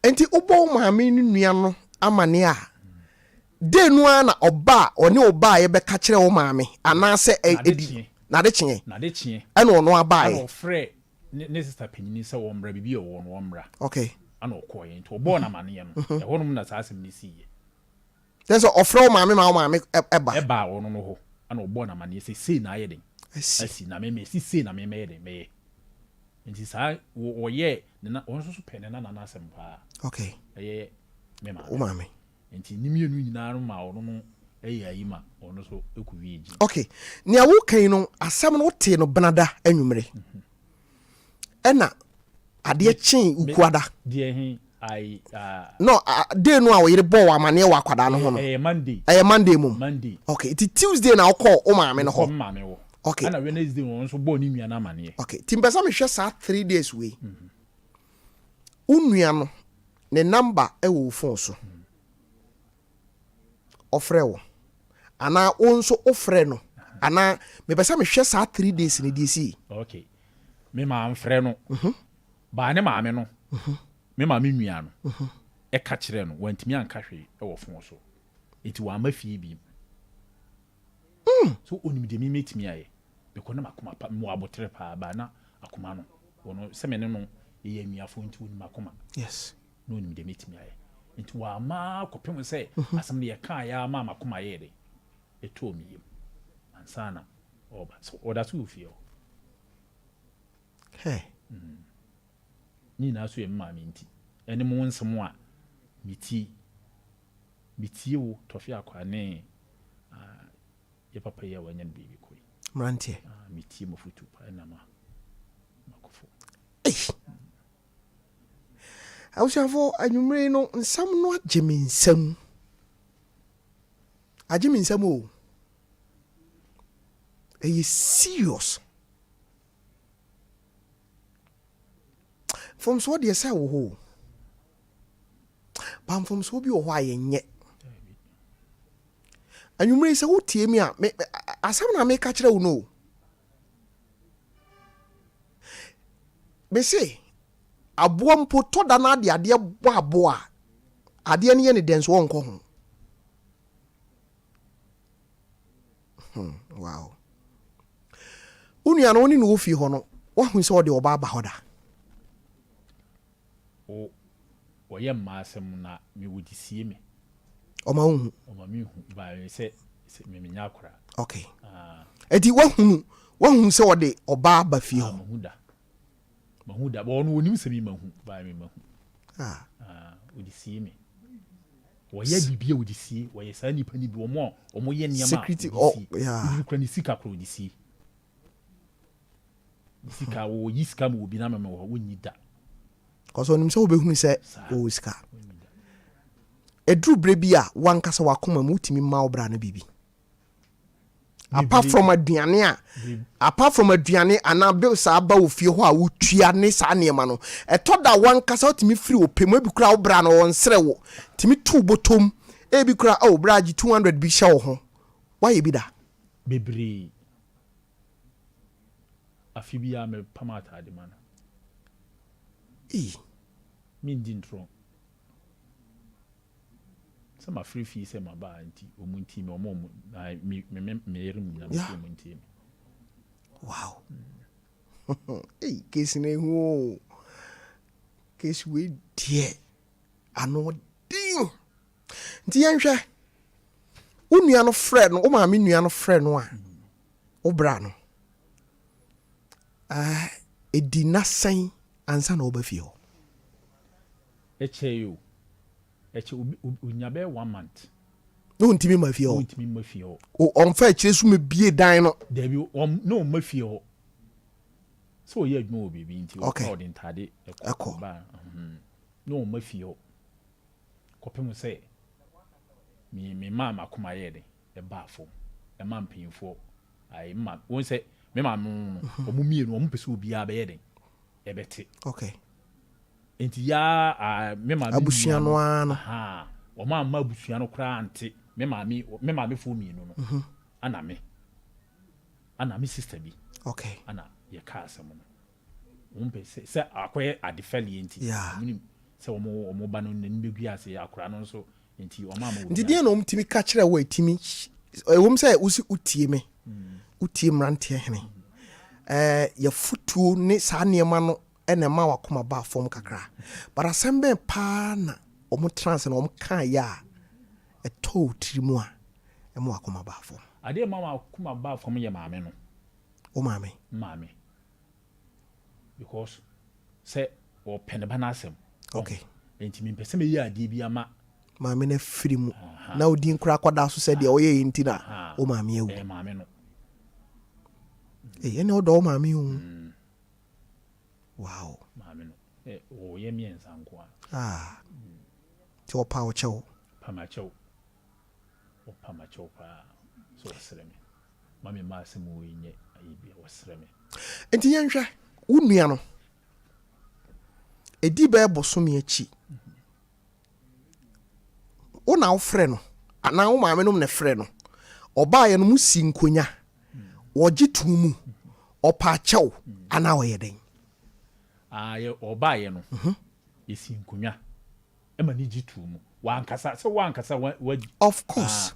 enti obo ma me nua no amane a de no na oba oni oba ye be ka kire wo ma me ana se edi na de chie ana ono aba ye ana ofre ne sister penyini se wo mra bibi wo no wo mra okay ana okoye nti obo na mane ye no e honum na sa asem ni siye there's ofre wo ma me eba wo no ho ana obo na mane ye se na aye den asi na me se na me ye den me nti sa wo ye na won so pe na na asem pa okay ye me ma wo ma me nti nimienu nyina no ma wo no ayi ma ono so ekuwieji okay nia wo kan no asem no te no benada anwumre ena ade chen ukuada de hin ai no day no a wo yire bo wa mane wa kwada no ho no monday mum okay it Tuesday na wo call o ma me no ho okay ana Wednesday won so bo ni nua na mane okay timpesa me hwe sa 3 days we unua no ne number e wo phone so ofre wo ana onso ofre no ana me pesa me hwe sa 3 days ni DC okay me ma amfre no ba ne ma me no me ma me nua no e ka kire no wantimi anka hwe e wo fon so enti wa ma fie bi so onim de mi metimi aye be ko na makoma pa mo abotre pa ba na akoma no wono se me ne no ye nua fo enti onim akoma yes no onim de metimi aye enti wa ma kopem se asem ne ye ka ya ma makoma ye de eto mi yim ansana oba so oda so feel hey ni na so ye ma me nti ene mo nsem a miti wo Tofiakwaa ne ye papa ye wanyan bibi koi mrantie miti mo futu pa na makofo awusiafo anwumre no nsam no ageminsam o eye serious from so de say wo ho bam from so bi wo ho ayenye anwumre se wo tie mi a asam na me ka kire wo no be say aboa mpo to da na ade bo aboa ade ne ye ne denso won ko ho wow unia no ni no fi ho no wa hu se wo de oba ba hoda o ye masem na me wodi sie me o ma hu ba se me nya akora okay edi wa hu se wo de oba ba fi ho mahuda ba ono onim se mi mahu ba mi mahu wodi sie me wo ye bibia wodi sie wo ye sa nipa ni bi omo ye niam security yeah kura ni sika kura wodi sie sika wo yiska mo bi na me wo nyida koso onim se wo behunu se wo sika edru bre bi a wankasa wakoma mu timi ma obra na bibi apart from aduane ana bill sa ba ofie ho a wotua ne sa neema no etoda wankasa otimi free opem abi kura obra na wonsere wo timi tu botom ebi kura obra gi 200 bi hye wo ho why bi da bebre afibia me pamata de mana min din tro sama free fee se ma ba anti omunti me omo me yerim na omunti wow case ne hu case we die ano din nti yenhwe nua no frɛ no wo maame nua no frɛ no a wo bra no ɛdi na sɛn ansa na woba fie hɔ ɛkyɛ yo ɛkyɛ onyabe 1 month na wontimi ma fie hɔ wontimi ma fie hɔ ɔmfa akyire so mebie dan no dabi na ɔma fie hɔ sɛ ɔyɛ adwuma wɔ biribi nti ɔde ntade ɛkɔ na ɔma fie hɔ kɔpem sɛ me maa makoma yɛ de ɛbaa fam ɛma mpanyinfoɔ ayi ma wɔn sɛ me maa no ɔmo mmienu ɔmo pɛ sɛ obiara bɛyɛ de ɛbɛte okay nti ya me maa abusua no ano ɔmo ama abusua no koraa ante me maame fo mmienu no ana me sister bi okay ana yɛ kaa asɛm no wɔn pɛ sɛ akɔyɛ adefɛli nti ɔmo sɛ ɔmo ba no n'anim bɛgu ase akora no nso nti ɔmo ama nti deɛ na ɔmo timi ka kyerɛ wɔ etimi ɛwɔm sɛ wosi utie me utie mmeranteɛ hene yɛfotuo ne saa nneɛma no ɛna ɛma wakoma ba fam kakra but asɛm bɛn paa na ɔmo trans na ɔmo kaa yɛ a ɛtɔ tiri mu a ɛma wakoma ba fam adeɛ ma wakoma ba fam yɛ maame no o maame because sɛ ɔpɛ ne ba n'asɛm okay nti mi mpɛ sɛ meyɛ adeɛ bi ama maame na firi mu na odi nkura akɔda so sɛ deɛ ɔyɛ yi nti na o maame awu maame no ɛne ɔdɔ o maame wu wow maame no ɔyɛ mmiɛnsa nko nti ɔpa wo kyɛw ɔpamakyɛw paa so ɔsrɛ me mame ma asɛm wɔ nyɛ ayi bia ɔsrɛ me nti yɛnhwɛ wo nua no ɛdi bɛɛ bɔsome akyi wo na wofrɛ no anaa wo maame nom na frɛ no ɔbaayɛ no mu si nkonya wɔgye to mu ɔpa kyɛw anaa ɔyɛ dɛn ɔbaayɛ no yɛsi nkonya ɛma ne gye to mu wankasa of course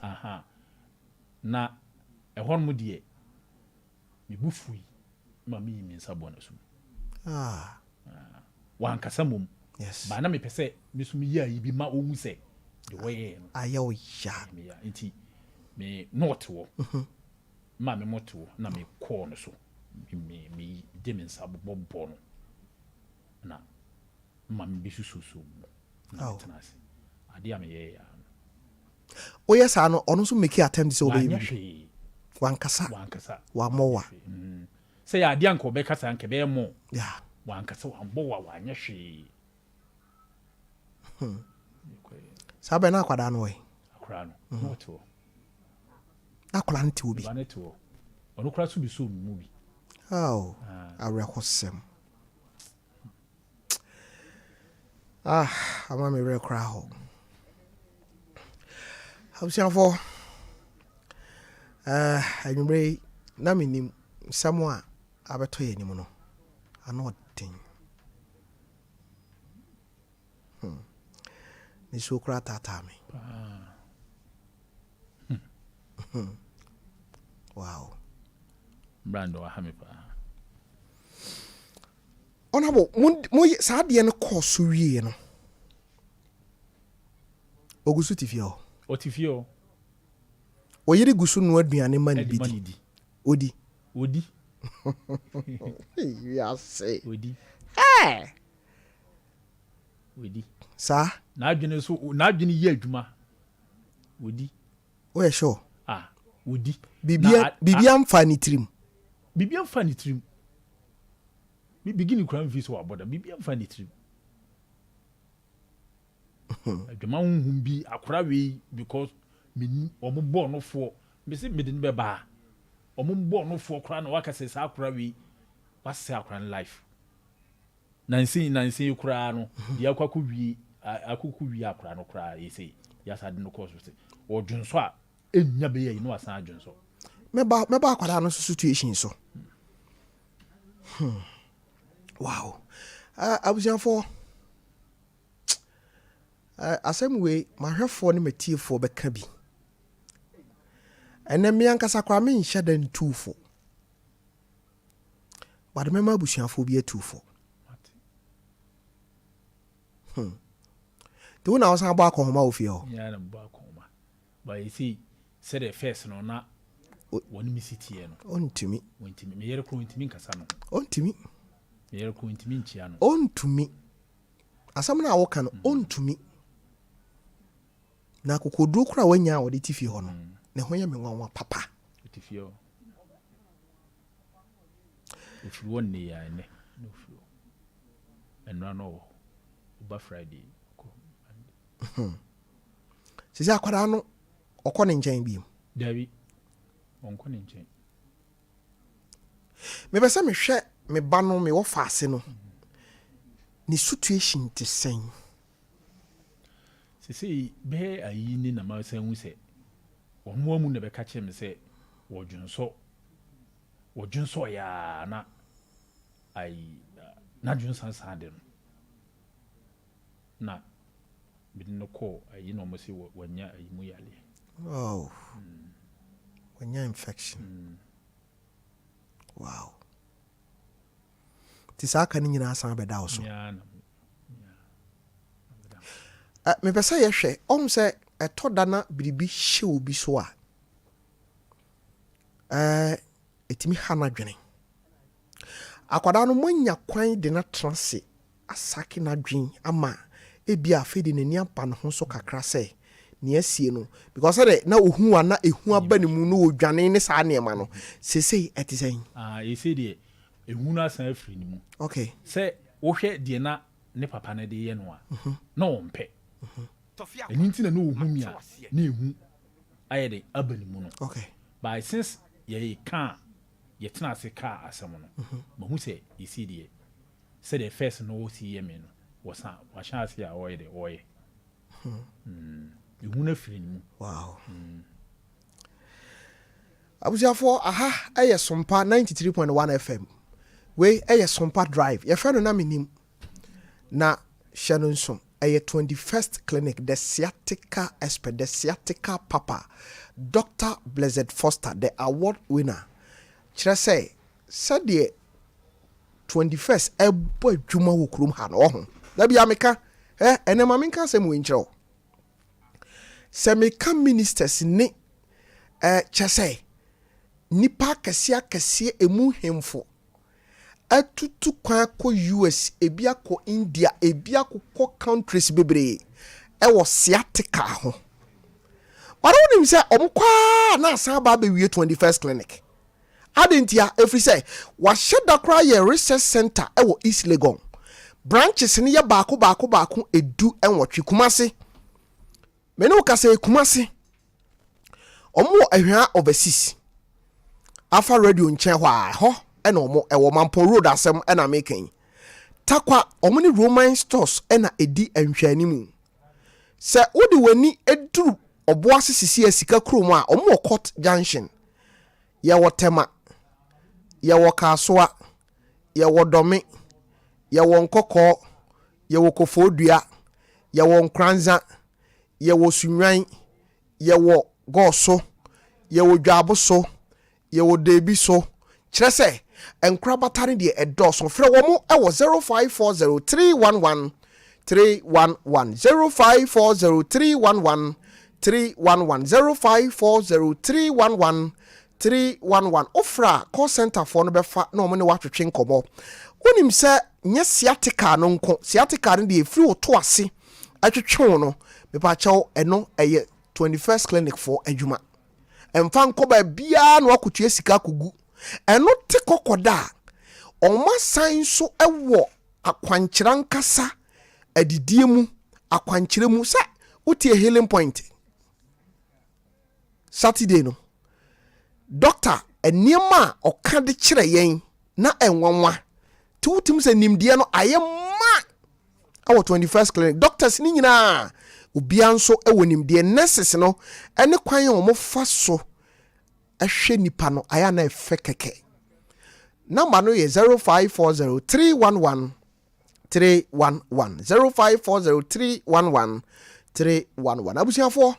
na ɛhɔ nom deɛ mebu fui ma meyi me nsa bɔ no so wankasa mom ba na mepɛ sɛ me so meyi ayi bi ma ɔhu sɛ de wɔyɛɛ no ayɛ wo ya nti me nɔɔte wɔ ma me mɔte wɔ na mekɔɔ no so megye me nsa bɔbɔ no na ma mebɛsususo mu na metena ase adeɛ a meyɛɛ ya woyɛ saa no ɔno nso make attempt sɛ wobɛyɛ wankasa wammɔwa sɛ yɛ adeɛ anka wɔbɛkasa anka bɛyɛ mmɔ wankasa wambɔ wa wanyɛ hwee saa bɛ na akwadaa no wɔi akwadaa no na ɔte hɔ na akwadaa no te hɔ bi ɔno koraa so bi so mu bi awerɛhosɛm ama mewerɛ koraa hɔ abusuafoɔ anwummerɛ yi na menim nsɛm a abɛtɔ yɛ anim no ana ɔden ne suo koraa taataa me wow brand wa ha me paa ɔnabo mo saa deɛ no kɔɔ so wie no ogu so te fie hɔ ɔte fie hɔ ɔyere gu so no aduane ma ne bi odi yase odi saa n'adwene yɛ adwuma odi woyɛ sure odi bibia mfa ne tirim bigini kura mfi so waboda bibia mfa ne tirim adwuma honhum bi akora wei because meni omo bɔ no fo me se mede ne bɛba omo bɔ no fo kora na waka se sa akora wei wase akora ne life nansi kora no dia akoko wie akora no kora yesi yasa de no course se odwunso a enya be yi no asan adwunso meba akora no situation so wow abusianfo asɛm wei mahwɛfoɔ ne matiefoɔ bɛka bi ɛnɛ me ankasa koraa menhyɛ da ntuufo bade mɛma abusuafoɔ bi atuufo nti wo na wo san bɔ akɔhoma wo fie hɔ na bɔ akɔhoma ba yɛsi said the first no na one me city no on to me me yere ko ntimi nkasa no on to me me yere ko ntimi nchia no on to me asam na wo kan on to me na kokodu kura wanya wo de tifi ho no ne ho ye me nwanwa papa tifi o if you want ne ya ne no flow and run over Uber Friday sisi akwara no okọ ne nchen bi David onko ne nchen me bese me hwe me ba no me wo faase no ni situation te sen sisi be ayi ni na ma san hu se omo amu na be ka chem se wodwunso ya na ai na dwunsan san de no na bidin no ko ayi no mo se wanya ayi mu yale oh wanya infection wow ti saka ni nyina san be da wo so me pesa ye hwe se etoda na biribi hye obi so a etimi hana dwene akwada no manya kwan de na transe asake na dwen ama ebia afedi nani ampa no ho so kakra se ne asie no because na ohu ana ehu aba ne mu no odwane ne saa ne ma no sesei etisen yesi de ehu na san afiri ni mu okay se wo hwe de na ne papa na de ye no a na wo mpe Tofiakwaa eni ntina na ohu mi a na ehu aye de aba ne mu no okay by since ye ka ye tena ase ka asem no ma hu se yesi de se the first no wo si ye me no wasa wa chance ya oye de oye ehu na afiri ni mu wow abusiafo aha eye Sompa 93.1 FM we eye Sompa drive ye friend na Menim na Shannon nso eye 21st clinic the sciatica expert the sciatica papa Dr. Blessed Foster the award winner kire say the 21st ebo adwuma wo kurom ha no ho da bia meka enema menka sem we nkyerɛ se meka ministers ni chese nipa kese emu hemfo atutu kwa ko US ebi akọ India ebi akọ countries bebre wo sciatica ho wara wonim se omkwa na asan ba be wie 21st clinic adentia every say wa sheda kra ye research center wo East Legon branches ni ye baako edu enwotwe Kumasi menu ka se Kumasi omo ahwa overseas afa radio nchen ho ena omo ewo Mampo road asem ena making takwa omo ni Roman stores ena edi enhwani mu se wodi wani eduru obo asisi asika krom a omo court junction ye wotema ye wo kasoa ye wo dome ye wo nkoko ye wo kofodua ye wo nkranza ye wo sunwan ye wo goso ye wo dwaboso ye wo debiso kire se enkra batare de edoso frɛ wo mo e wo 0540311311 0540311311 0540311311 ofra call center for no befa na omo ne watwetwe nkomo onim se nye sciatica no nko sciatica ne de free oto ase atwetwe no me pa chawo eno eye 21st clinic for adwuma emfa nkoba bia na wakotue sika kugu eno te kokoda oma san so ewo akwankyera nkasa adidie mu akwankyere mu sa utie healing point Saturday no doctor eniema oka de kire yen na enwanwa tutum se nimdie no ayema awo 21st clinic doctors ni nyina obia nso ewo nimdie nurses no ene kwan o mo fa so ehwe nipa no aya na efe keke number no ye 0540311311 0540311311 abusiafo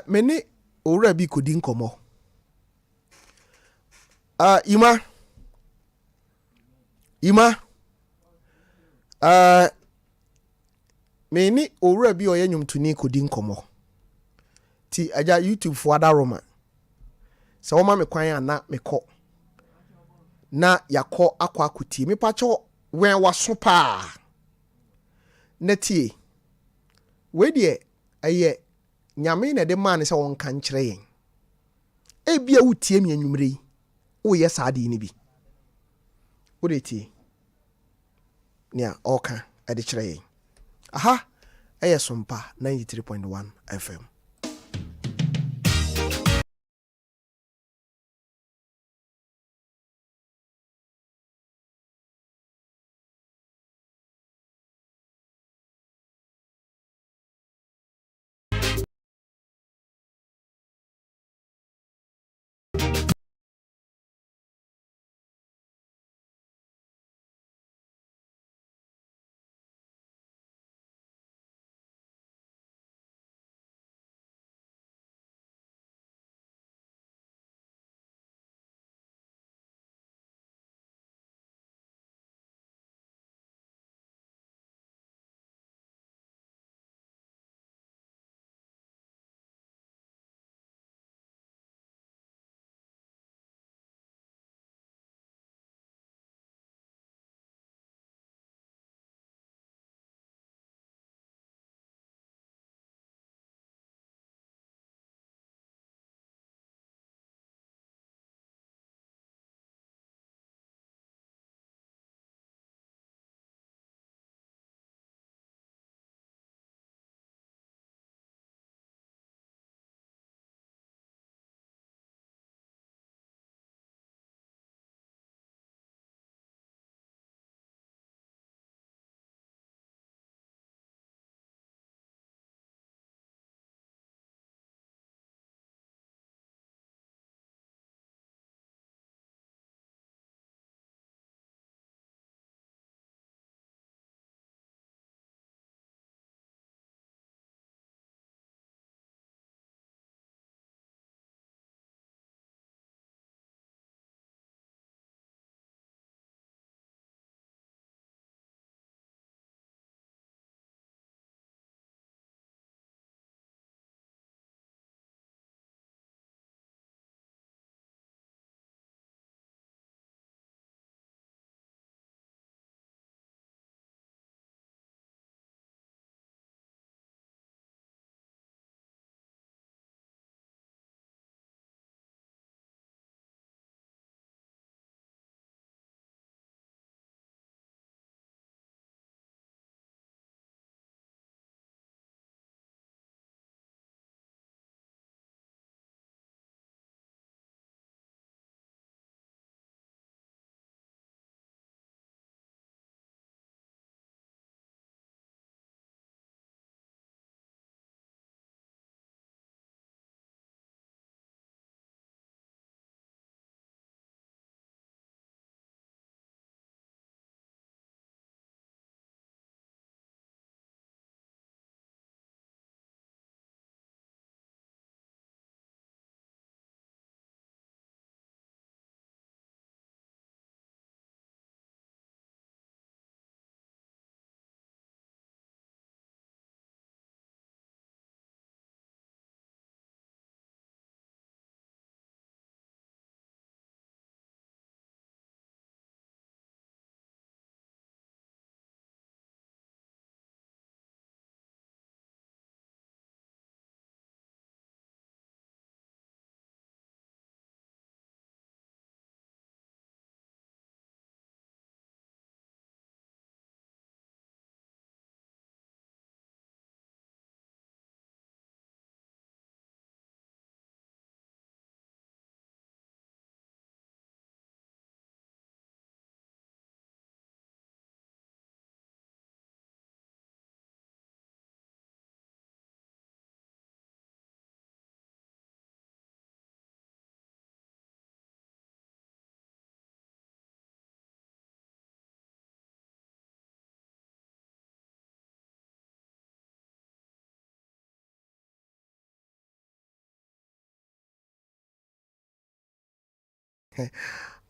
meni owura bi kodi nkomo ima meni owura bi oye nwumtuni kodi nkomo ti aja YouTube for ada Roma sɛ wɔma me kwan ana mekɔ na yakɔ akɔ akuti me pacho wɛn waso paa na tie we de ɛyɛ nyame na de man sɛ wɔn kan kyerɛ yɛn ebia wotie me anwumre yi wo yɛ saade ni bi wo de tie nia ɔka ɛde kyerɛ yɛn aha ɛyɛ Sompa 93.1 FM.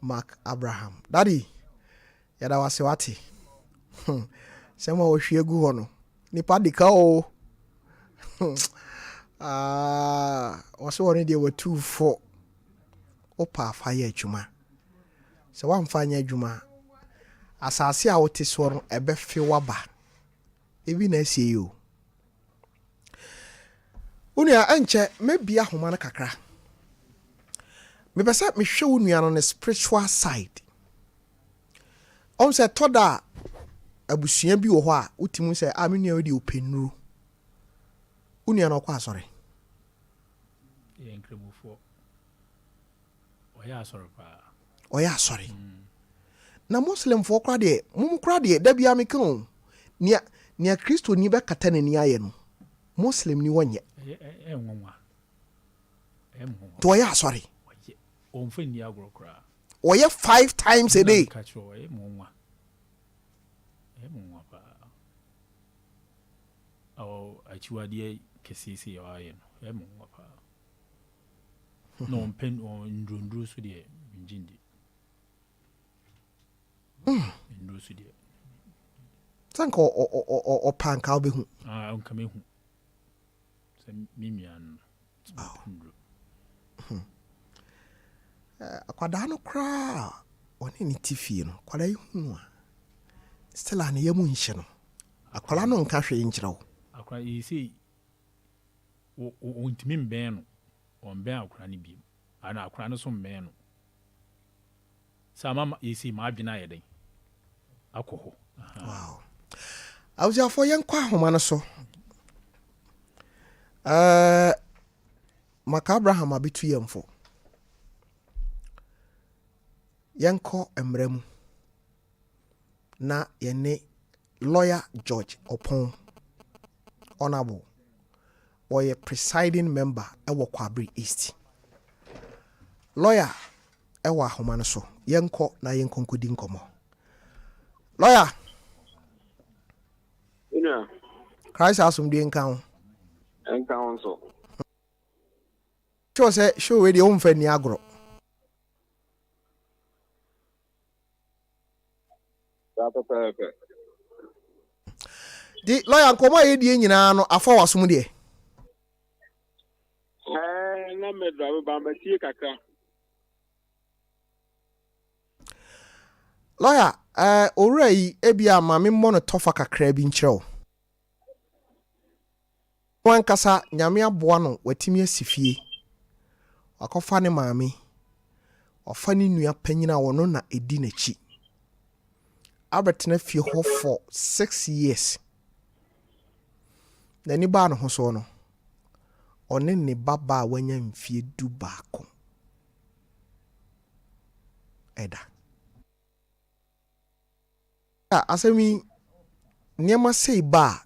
Mark Abraham. Daddy, yada wase wate. Sema wo hwie gu ho no. Nipa dika o. ɔsɛ wɔne deɛ watuufo wopa afa yɛ adwuma sɛ woamfa nyɛ adwuma asase a wote soɔ no ɛbɛfe waba ebi na asie yi o wonua ɛnkyɛ mɛbia ahoma no kakra mepɛ sɛ mehwɛ wo nua no ne spiritual side ɔm sɛ tɔda a abusua bi wɔ hɔ a wotimi sɛ a me nua wode wopɛnnuro wo nua no ɔkɔ asɔre ɔyɛ asɔre na muslimfoɔ kora deɛ mom kora deɛ da bia meka o nea kristoni bɛkata n'ani ayɛ no muslim ni wɔnyɛ nti ɔyɛ asɔre ɔyɛ 5 times a day akyiwadeɛ kɛseesei a ɔayɛ no ɛmo nwa paa na ɔmpɛ nduronduro so deɛ ngye ndi nduro so deɛ sɛ nka ɔpa nka wobɛhu nka mɛhu sɛ memia no nduro akwadaa no koraa ɔne ne ti fie no kwadaa yi hu a still a ne yɛ mu nhyɛ no akwadaa no nka hwee nkyerɛ wo akwadaa yi sei ɔntumi mbɛn no ɔmbɛn akwadaa no biom ana akwadaa no so mbɛn no sɛ ama yɛsei maadwene ayɛ dɛn akɔ hɔ awusiafoɔ yɛnkɔ ahoma no so maka abraham abɛtu yɛmfo yɛnkɔ mmerɛ mu na yɛne lawyer George Opon honorable ɔyɛ presiding member ɛwɔ Kwabere East lawyer ɛwɔ ahoma no so yɛnkɔ na yɛnkɔ nkɔdi nkɔmmɔ lawyer Christ asomdwe nka ho so sure sɛ show we deɛ womfa ni agorɔ di lawyer nkɔmmɔ a yɛdie nyinaa no afa wasom deɛ na medra ba matie kakra lawyer owura yi ebia ma me mmɔ no tɔfa kakra bi nkyerɛ wo wankasa nyame aboa no watimi asifie wakɔfa ne maame ɔfa ne nua panyina wɔno na edi n'akyi abɛtena fie hɔ for 6 years na ni baa no ho so no ɔne ne baba a wanya mfie 12 ɛda asɛmi nneɛma sei ba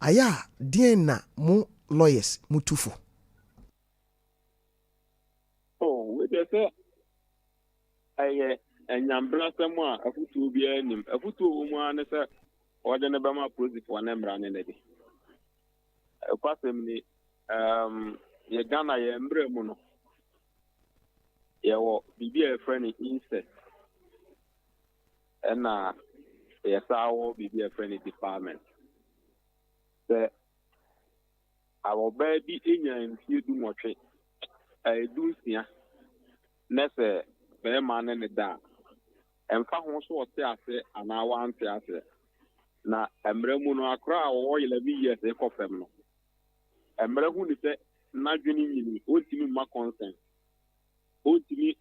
aya deɛ na mo lawyers mutufo we just say enyambra sɛm a afutuo bi anim afutuo mu a ne sɛ ɔde ne bɛma prosifo na mmra ne ne de kwasɛm ni ye Ghana ye mbrɛ mu no yɛwɔ biribi a yɛfrɛ no incest ɛna yɛsaa wɔ biribi a yɛfrɛ no department sɛ awɔbaa bi enya mfie 18 19 na sɛ bɛrima ne ne da ɛmfa ho so ɔte ase anaa wante ase na mmerɛ mu no akora a wɔwɔ 11 years ɛkɔ fam no mmerɛ hu ne sɛ n'adwene nyini ɔntumi mma consent ɔntumi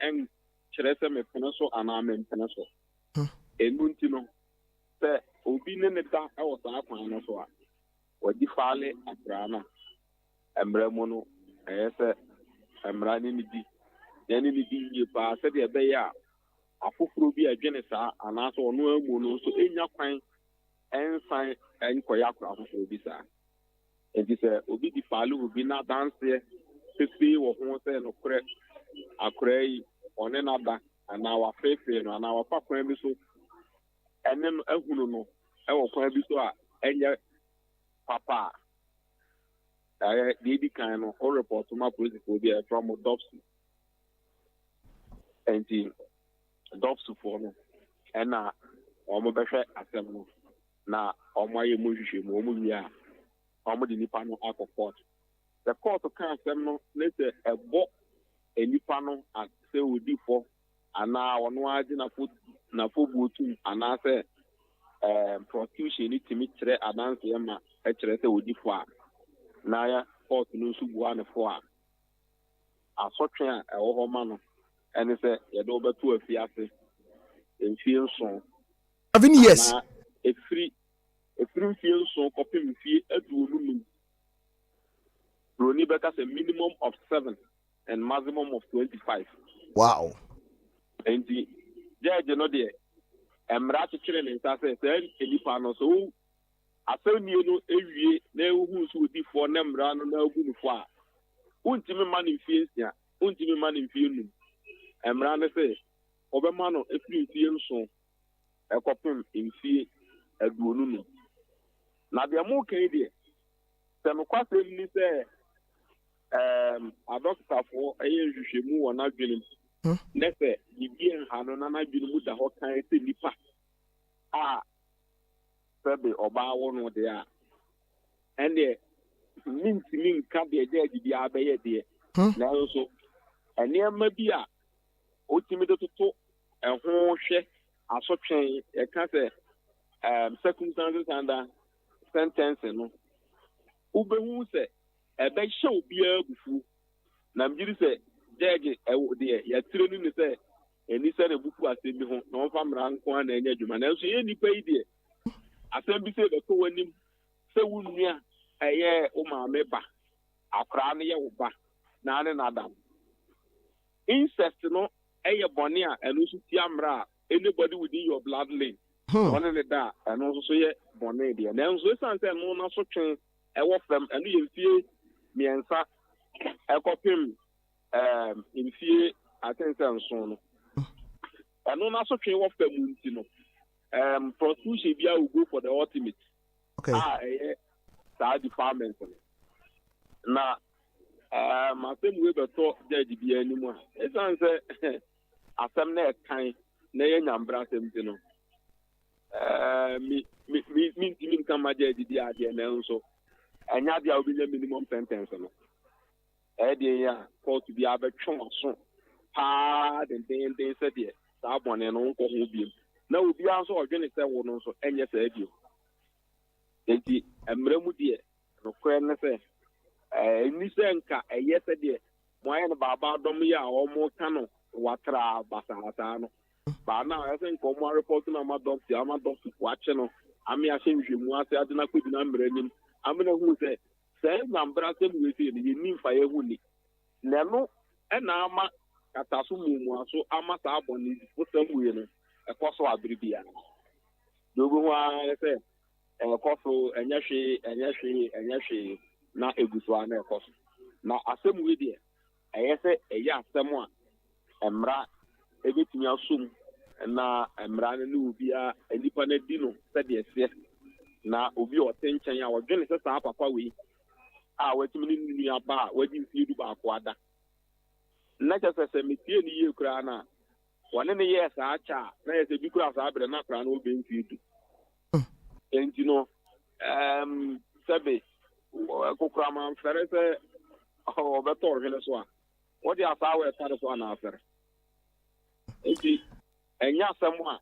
kyerɛ sɛ mepene so anaa mempene so ɛnu nti no sɛ obi ne ne da ɛwɔ saa kwan no so a wɔdi faale akora no mmerɛ mu no ɛyɛ sɛ mmara ne ne di yɛne ne di yie paa sɛdeɛ ɛbɛyɛ a afoforo bi adwene saa anaasɛ ɔno amu no nso ɛnya kwan ɛnsan nkɔyɛ akora foforɔ bi saa nti sɛ obi di faale obi na danseɛ pepee wɔ ho sɛ nokorɛ akora yi ɔne nada anaa wafeefee no anaa wafa kwan bi so ɛne no ahunu no ɛwɔ kwan bi so a ɛnyɛ papa a deɛ di kan no o report ma polisifoɔ bi a ɛfrɛ mo dopsy nti dopsyfoɔ no ɛna wɔn bɛhwɛ asɛm no na wɔn ayɛ mu nhwehwɛ mu wɔn wie a wɔn de nipa no akɔ court the court can say no let's say a bo enipa no as say odi for ana ono age na fo butu ana say prosecution ni timi kire adanse ma e kire say odi for a na ya court no su bua ne for a asotwe a ewo ho ma no ene say ye do beto afiase enfie nso 7 years efiri fie nso kopim fie aduonu num Roni Becca a minimum of 7 and maximum of 25. Wow. And the judge, you know, the Emrat children in Sasa said, Elipano, so I said, you know, every no who's would be for them run no good for. Ultimate man in fears, yeah, ultimate man in fear. Emran say, Obamano, if you feel so, a copy in fear a duunu. Now, the more Canadian, some question say, adɔkta fo ɛyɛ nhwehwɛmu wɔ n'adwene mu ne sɛ biribi nha no na n'adwene mu da hɔ kan sɛ nipa a sɛbe ɔbaa wɔ no deɛ a ɛnneɛ mintimi nka deɛ gyaagye biara bɛyɛ deɛ nanso nneɛma bi a ɔtumi de toto ɛho hwɛ asotwɛn yɛka sɛ circumstances under sentence no wobɛhu sɛ ɛbɛhyɛ obiara bufu na mgyiri sɛ gyɛgye ɛwɔ deɛ yɛtire no ne sɛ ɛni sɛ ne bufu asɛm bi ho na ɔmfa mmara nko a na ɛnyɛ adwuma nanso yɛ nnipa yi deɛ asɛm bi sɛ bɛkɔ w'anim sɛ wo nnua ɛyɛ wo maame ba akoraa no yɛ wo ba na ne nadam incest no ɛyɛ bɔne a ɛno nso tia mmara a anybody within your blood lane ɔne ne da a ɛno nso so yɛ bɔne deɛ nanso ɛsiane sɛ ɛno no so twe ɛwɔ fam ɛno yɛ mfie miɛnsa ɛkɔpem mfie atensɛ nson no ɛno na so twe wɔ fam nti no prosecution bia will go for the ultimate ɛyɛ saa department no na asɛm wei bɛtɔ judge bia anim a ɛsiane sɛ asɛm na ɛkan na ɛyɛ nyambra asɛm nti no mentimi nka ma judge di adeɛ nanso ɛnyɛ adeɛ a wobɛnya minimum sentence no ɛdeɛ yɛ a court bi abɛtwe waso paa dendenden sɛdeɛ saa bɔne no nkɔ ho biom na obiara nso ɔdwene sɛ wo no nso ɛnyɛ saa bio enti mmerɛ mu deɛ nokorɛ ne sɛ ɛni sɛ nka ɛyɛ sɛdeɛ mo ayɛ no baaba dɔm yi a ɔmo ka no watra basasaa no baa na ɛyɛ sɛ nka ɔmo arepɔt no amadɔfo wakye no ame ahyɛ nhwɛmu ase ade no akɔgyina mmerɛ anim amena hu sɛ sɛ na mbra sɛ mu wese no yɛni mfa yɛ hu ni na ɛno ɛna ama kata so mumuaso ama saa bɔne fosɛm wei no ɛkɔ so abere bia na obi ho ara sɛ ɛkɔ so ɛnyɛ hwee na egu so a na ɛkɔ so na asɛm wei deɛ ɛyɛ sɛ ɛyɛ asɛm a mmara ɛbɛtumi asom na mmara no ne obiara nnipa no adi no sɛdeɛ ɛseɛ na obi a ɔte nkyɛn a ɔdwene sɛ saa papa wei a watumi ne nua ba a wadi mfie du baako ada na kyɛ sɛ metie ne yie koraa no a wɔne ne yɛɛ saa kyɛ a na yɛ sɛ bi koraa saa berɛ na koraa no wɔbɛ mfie du enti no sɛbe kokora mamfɛre sɛ ɔbɛtɔ ɔhwene so a wɔde asaa wɔ ɛtare so ana afɛre enti ɛnyɛ asɛm a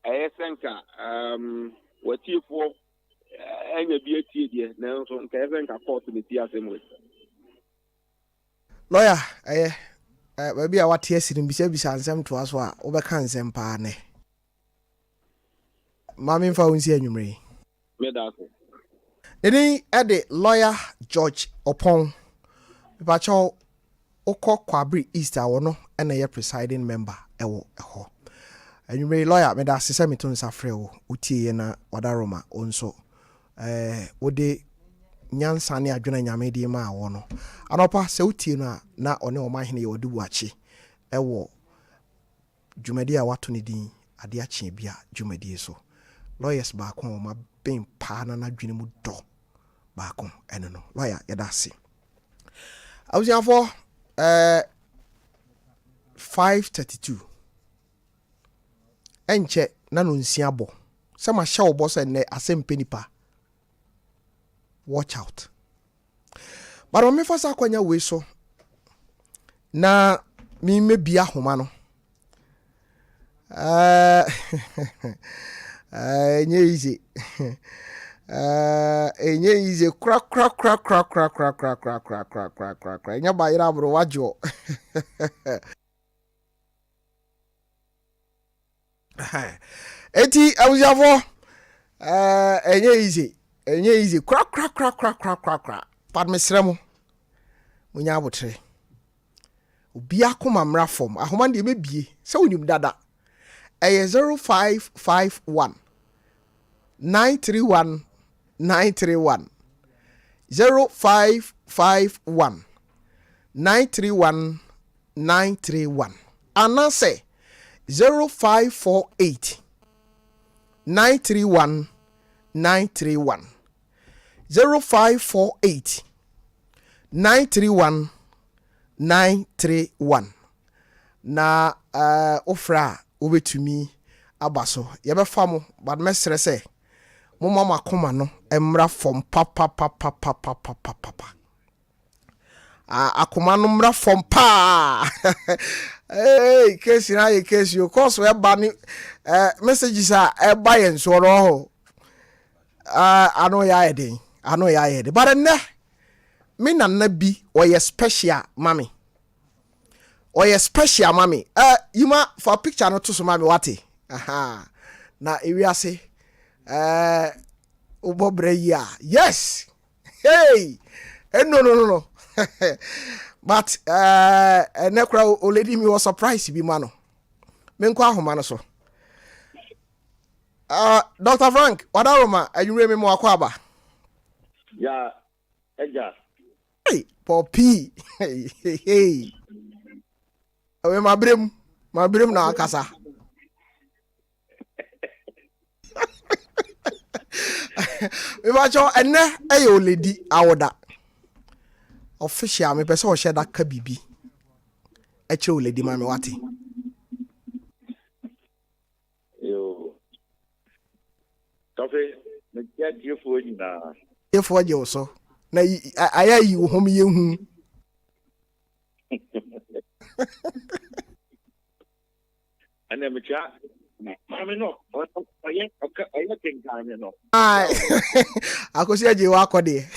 ɛyɛ sɛ nka watiefoɔ ɛnya bi atie deɛ nanso nka ɛyɛ sɛ nka court ne tie asɛm wei lawyer ɛyɛ baabi a wate asi no bisa nsɛm toa so a wobɛka nsɛm paa nɛ ma memfa wo nsi anwummere medase ɛni ɛde lawyer George Opon mepakyɛw wokɔ Kwabere East a wɔno ɛna ɛyɛ presiding member ɛwɔ ɛhɔ anwummere lawyer medase sɛ meto nsa frɛ wo wotie na wadaroma wo nso wode nyansa ne adwene nyame di ma wɔ no anɔpa sɛ wotie no a na ɔne ɔmahene yɛ wɔde buakye ɛwɔ dwumadi a wato ne din ade akye bia dwumadi so lawyers baako a ɔma ben paa na n'adwene mu dɔ baako ɛno no lawyer yɛda ase abusuafoɔ 5:32 ɛnkyɛ na no nsia bɔ sɛ ma hyɛ wo bɔ sɛ nnɛ asɛmpe nipa watch out But on me first akwanya we so na me bi ahoma no enye easy enye easy crack enya ba ira bro wajo eti awujafo enye easy crack pad mesremo munya abotre obi akoma mra form ahoma de mebie se wonim dada 0551 931 931 0551 931 931 anase 0548 931 931 0548 931 931 na ofra obetumi abaso yebefa mo bad mesre se mo mama koma no emra fom papa akoma no mra fom pa hey kesi na ye kesi o course we ba ni messages e ba yen so ro ho ano ya ede but ne me na bi oye special mami yima for picture no to so mami wate aha na ewiase ubobre ya yes hey no but nekra already me was surprised bi mano me nko ahoma no so Dr. Frank wadaroma anyure me mo akwaba ya eja hey popi hey awe mabrem na akasa we bacho enne ayo lady awoda official me pese o sheda ka bibi e che o lady ma me wate yo Tofi me get you for you na efo je so na aya yi wo hom ye hu ane me cha mami no oye king time no ai akosi aje wa akode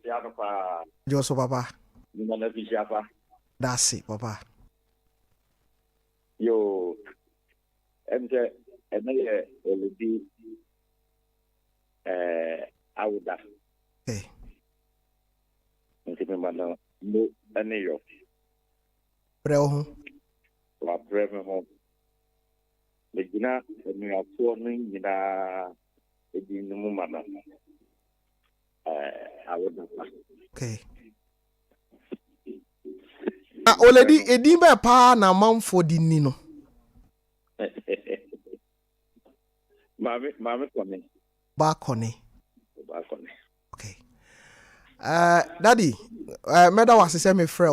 ya pa jo so papa ni na visha pa that's it papa yo ene eledi awuda eh nti me mano no ene yo breo la breve ho le gina ni apo ni gina edi ni mu mana awuda okay already edi be pa na manfo di ni no mami kone ba kone okay daddy meda wasese me frɛ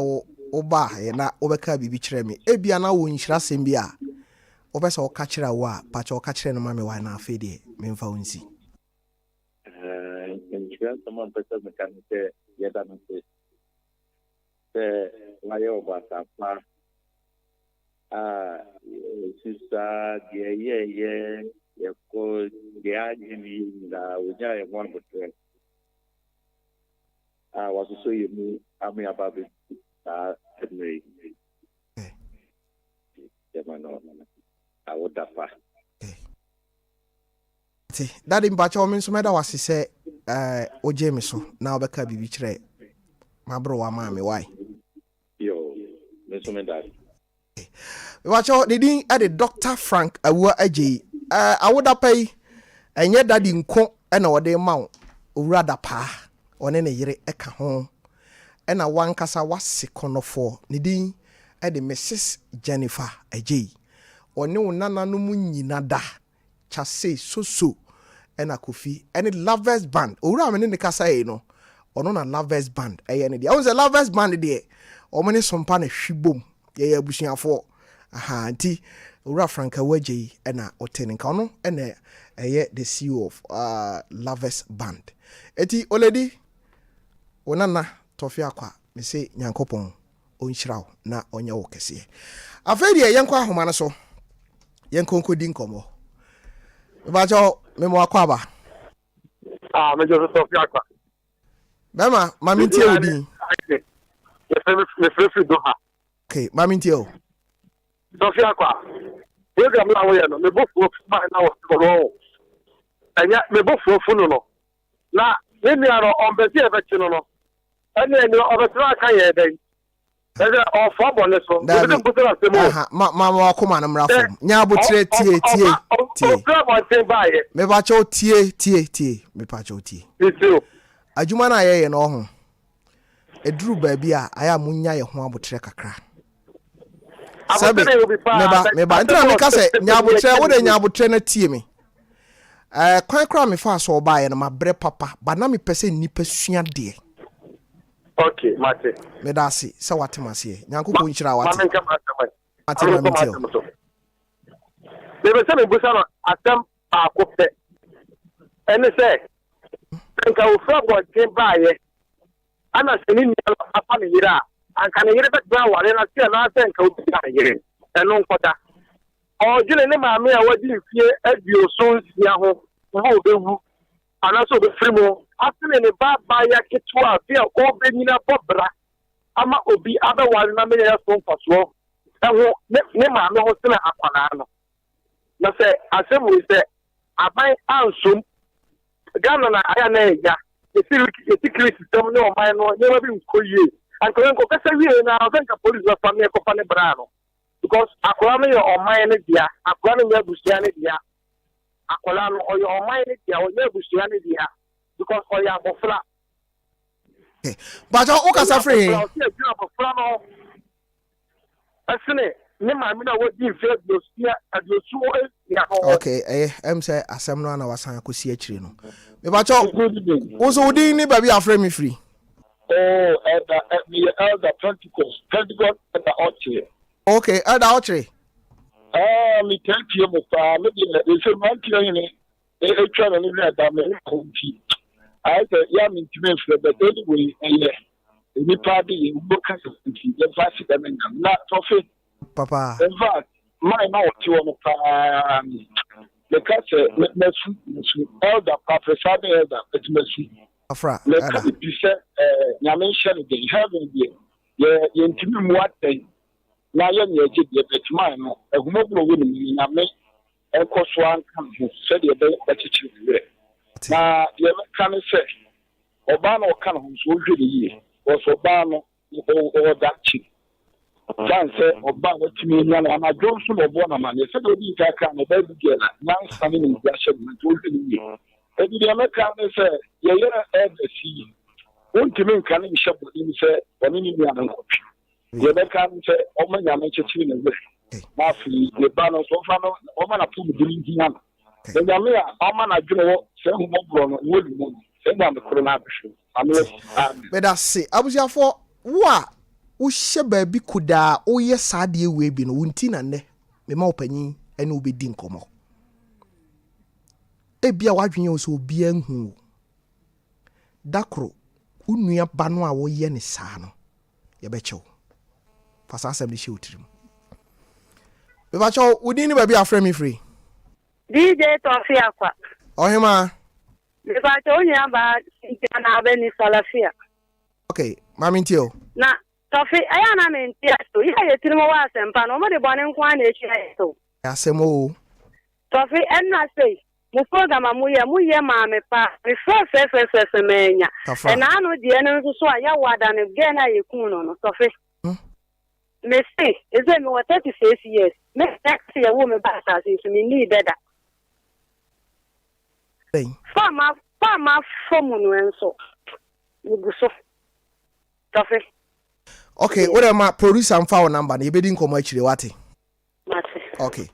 wo ba na obeka bibi kyerɛ me ebia na wo nhyira sem bia obesa wo ka kyerɛ wo a pa kyɛ wo ka kyerɛ no ma me wa na afi de me mfa wonsi nhyira someone person me kan say yeda no say layo ba sa pa sister ye ko dia ni na uja ye one but was so you me ami ababe me no awoda pa ti daddy mbacha o me nso meda wasese oje me so na obeka bibi kyerɛ mabro wa ma me why yo me so me daddy wacho didin ade Dr. Frank awua age awoda pai enye daddy nko na wode ma owura da pa one ne yere eka ho na wankasa wasekonofo nidin ade Mrs. Jennifer age one unana no mu nyina da chase soso na kofi any lovers band owura me ne kasa e no ono na lovers band eye ne dia won say lovers band de o me ne sompa na hwibom ye abusuafo aha nti owura Franka Waje ena otene nka no ena the CEO of Lovers Band. Eti oledi onana Tofiakwaa me say Nyankopon onhyiraw na onya wo kese. Afedi yenko ahoma no so. Yenko nkodi nkomo. Bajo memo akwaba. Me just Tofiakwaa. Bema mamintie odi. Me free do ha. Okay, mamintie o. Tofiakwaa. Program na we no me bofu ma na wo ko. Anya me bofu no. Na me ni aro on be ti e be chi no. Anya ni obetra kan ye den. Eze o fo bo le so. Me dey put am semo. Aha, ma wakoma na mrafo. Nya abotre tie. Program ten ba ye. Me ba cho tie. Me pa cho tie. Tio. Adwuma na ye no ho. Eduru ba bia aya munya ye ho abotre kakra. Sabe me ba ntra me ka se nya abotre wo de nya abotre na tie me. Kwan kra me fa so ba ye na mabre papa ba na me pese nipa sua de. Okay, mate. Me da si se watemase Nyankopon nhyira wate. Mate me mitio. Me be se me busa no asem akopɛ. Ene se nka ofra bɔnten baaye. Ana se ni nia apa ne yira. Anka ne yire betwa wale na se na se nka obi na yire. Eno nkɔda. Ɔdwene ne maame a wadi mfie aduoso nsia ho wo obewu. Ana so be free mo. Asene ne ba ya ketwa bia obenina bobra ama obi abewale na me ya so mfaso eho ne ma me ho sene akwana no na se asemu se aban ansum Ghana na aya na ya security system ne o man no nyema bi nkoyie anko kasa wie na obenka police wa family ko fa ne bra no because akwa me o man ne dia akwa ne ya busia ne dia akola no o yo man ne dia o ya busia ne dia because for your bofla. Okay. But o kasa free. Okay, say asem no na wasan akosi akire no. Me ba cho. Wo so odi ni ba bi afre me free. Oh, elder Pentecost at the altar. Okay, at the altar. Me tell you mo fa me dey say man kiyo ni e twa na ni da me ko ti. I said, yeah, me to me, but anyway, any party in book has the vast not toffee. Papa, in fact, my mouth to on the catcher, elder, Papa, Father, elder, it's mercy. Afra, you said, Yamen again, having the intimate what day. Now, you're but mine, a mobile woman, Yamen, and course one comes, said the better. Na ye kan se oba na oka no so hwede yi o so ba no o da chi kan se oba na timi nya na na jo so no bo na ma ne se do di ka kan na ba bi na nan sa ni ni ya she na to hwede yi e di ye kan se ye ye e da si won timi kan ni she bo ni se oni ni ya na ko ye kan se o ma nya ma che chi na we na fi ye ba no so fa no o ma na pu bi ni nya na the Yamia, Amana Joe, Sam Mobron, Woodman, Sam Corona. But I say, I was here for what? Ushe baby kuda, oh yes, sadie we bin, Wuntina ne, me ma penny, and will be dinkomo. E bia watching you so bien who. Dakro, unia banwa wo ye ni sano. Ye becho. Fasa assembly shoot him. Bebacho, wouldn't baby afraid me free. DJ Tofiakwaa. Ohima. If I told you about Abeni Salafia. Okay, Mammy Tio. Na Tofi, I am in Tiasto. You have a Timowas and Panoma born in Quan. Asemo. Tofi, and I say, Mufoga Mamuya, Muya Mame Pa, refer first Mania. And I know the enemy so I yawad and again I kuno, Tofi. Me say, is it more 36 years? Make next year woman bastard is me need better. Farmer from so. You so. Tough. Okay, what am I produce and file number? You bidding come actually what? Okay.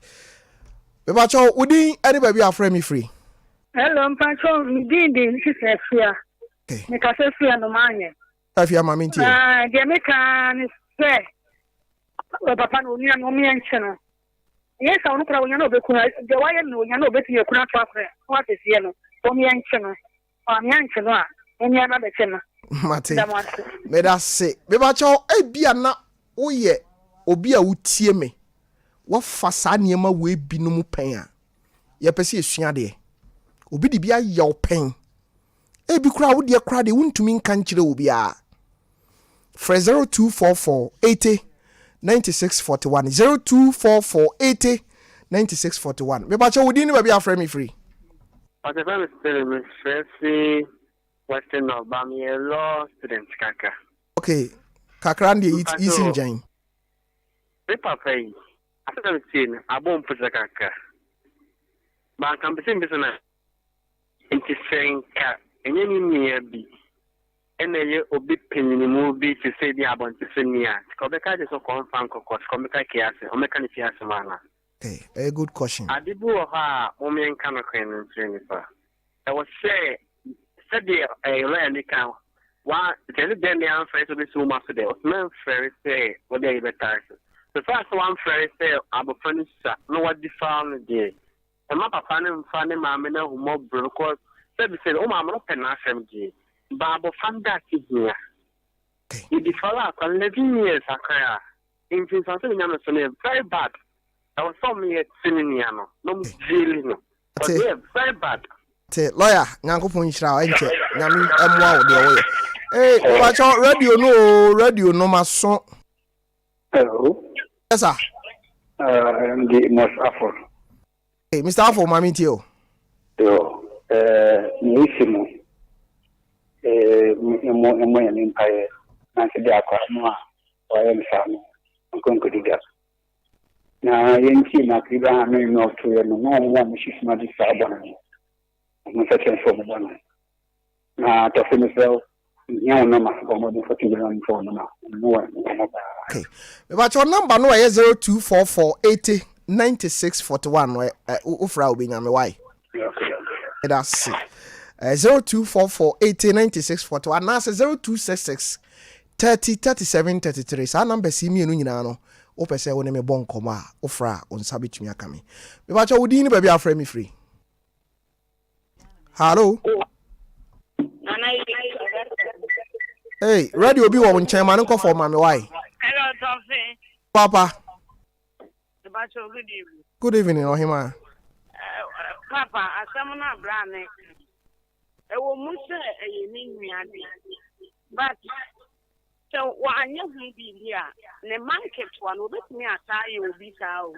Bebacho, would anybody afraid me free? Hello, Pacho, me did this fear. Okay. Make us fear no money. If you are my minty. The American is say, Papa, no, me and channel. Yes, I don't know when you know the why you know better you cannot talk. What is you know? From young channel. Young channel. And you're not a channel. Mate. Me da se. Me ba cho bia na wo ye obi a wutie me. Wo fa sa niema we bi no mu pen a. Ye pese esua de. Obi di bia yaw pen. Bi kura wo de kura de wuntumi nka nkire obi a. For 0244 80 9641 0244 80 9641. Me ba cho wodi ni ba bia frame me free. But if I'm still in Freshie, Western of Bamia law student Kaka. Okay. Kakrandi easy njan. Paper pay. I've seen a bomb for the Kaka. But I'm saying business. It's saying cat and any near be. And then you be pinning the movie to say the abon to send me at. Kobeka is so confirmed, because Komeka Kias, or Mechanic Yasmana. Okay, a good question. I did do a woman kind of and Jennifer. I was say, said the a rarely count. Why, then the answer to this woman today was men fairy say, what they better. The first one fairy say, I'm a friend, no what the found the day. And my papa and funny mamma who more broke, said, oh, I'm not an SMG. Babo found that here. If the fellow for 11 years, I cry. In something very bad. I was so me at Siniano. No, really, no. But yeah, very bad. Lawyer, Nankopon Shra, enche. Nyami emwa o de oye. Hey, watch out radio no maso. Hello. Yes, sir. I am the most Afro. Hey, Mr. Afro, mami tio. Yo, Nissimo. Mo yan empire. Nanti dia kwa mwa. Wa yan samu. Nkonko diga. Na yenchi na kriba no no to yo no mo mshishima di sabana. Mo sa chen fo mo bana. Na to fi myself. Okay. But your number no is 0244 80 9641. Ufra will be nyame why? That's 0244 80 9641. Now 0266 30 37 33. Sa number see me no nyina no. O pese woni me bon koma ufra on sabi tumi aka me. Me ba cho wodi ni ba bia afra me free. Hello. Hey, radio be one chairman uncle for mommy why? Hello, Tofi. Papa. Good evening. Good evening, Ohima. Papa, asamuna brane. Ewo musa eyini ade. But so wa anya hu bibia, ne market one obetumi ataye obi ka o.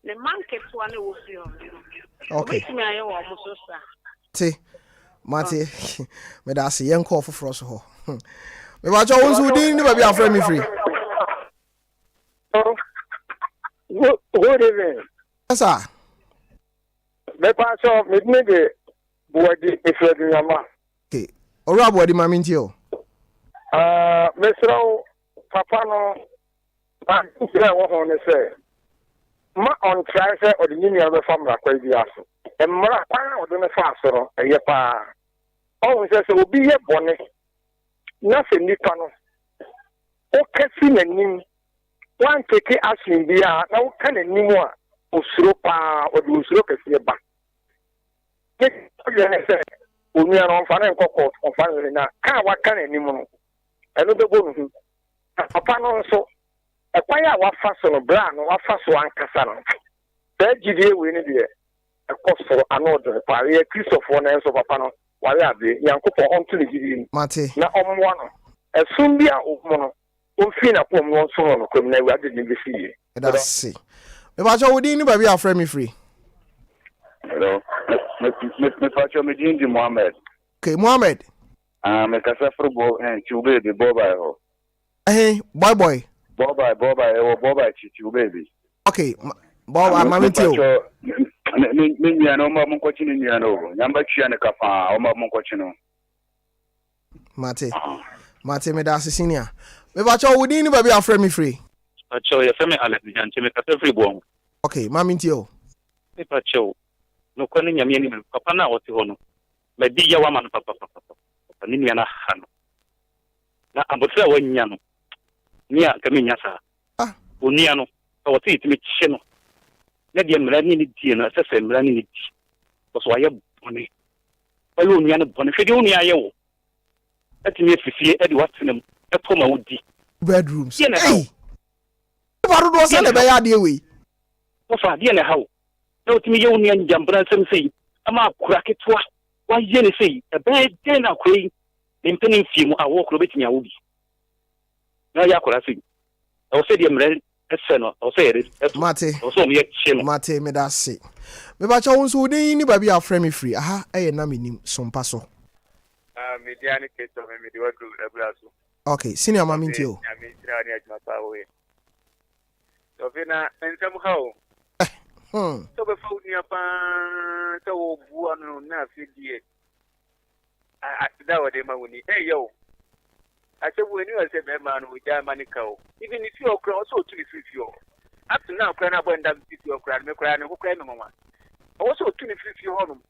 Ne market one wo fi o. Okay. Obetumi aye wo muso sa. Ti Mate, me da se yen call for us ho. Me ba cho wonsu din ni ba bia frame me free. Good evening. Yes, sir. Me pass off me the body if you do yama. Okay. Ora body mami ntio. Me sro papa no ba kira wo ho ne say. Ma on try say odini ya be famra kwa bi aso. Emra kwa odene fa asoro eye pa. O se se obi ye bone. Na se nipa no. O kasi nanim. Wan take action bia na wo kan anim a osuro pa odi osuro kase ba. Ke ye ne se onu ya no fa na nkokọ on fa na ka wa kan anim no. Eno be bo nu. Papa no so ekwaya wa fa so no bra no wa fa so ankasa no. Be gidie we ni de ekosoro anodo pa ye Christopher na enso papa no wa ya be yankopọ onto le gidie Mate. na omwa no esum bia omo no onfi na pom no so no kwem na ade ni be fiye. That's it. Me ba cho wodi ni ba bia frame me free. Hello. Me pacho me jinji Mohammed. Okay, Mohammed. Me kasa frobo chube de boba ho. Hey, boy. Boba chube. Okay, Bob mami tio. Me nya no ma monko chini nya no. Nyamba chia ne kafa o ma monko chino. Mate me da senior. Me ba cho wodi ni ba bia frame me free. Pacho ya feme Alexander me kasa free bon. Okay, mami tio. Me pacho. No kwani nyamie ni papa na wote hono. Me di ya wa man papa. Nini yana hano. Na ambotra wa nyano. Nya kami nyasa. onua no o te itimi kye no na de mmara ni die no sese mmara ni di so aye bone ayo onua no bone hwede onua aye wo atimi afifie ade watenam etoma wodi bedrooms hey baru do se le be ya de we o fa de na hawo na otimi ye onua njambra nsem sei ama akura ketwa wa ye ne sei e be de na kwei mpeni fie mu awo kro betimi awo bi na ya akura sei o se de mmara eseno o se ere mate o so me ye mate me da se me ba cha wonso din ni ba bi afre me free aha na Menim Sompa so media ni keto me di wadu eblaso okay senior mama ntio ya me tira ni ajuma pa we so fina ensem hawo so be fawo ni apa so wo bu anu na fidie a da wode ma woni yo achebu ni o se be ma no ja manikao even if you okra also to the free up to now okra na bo ndam if you okra me kra ne kokra me mama also to the free honum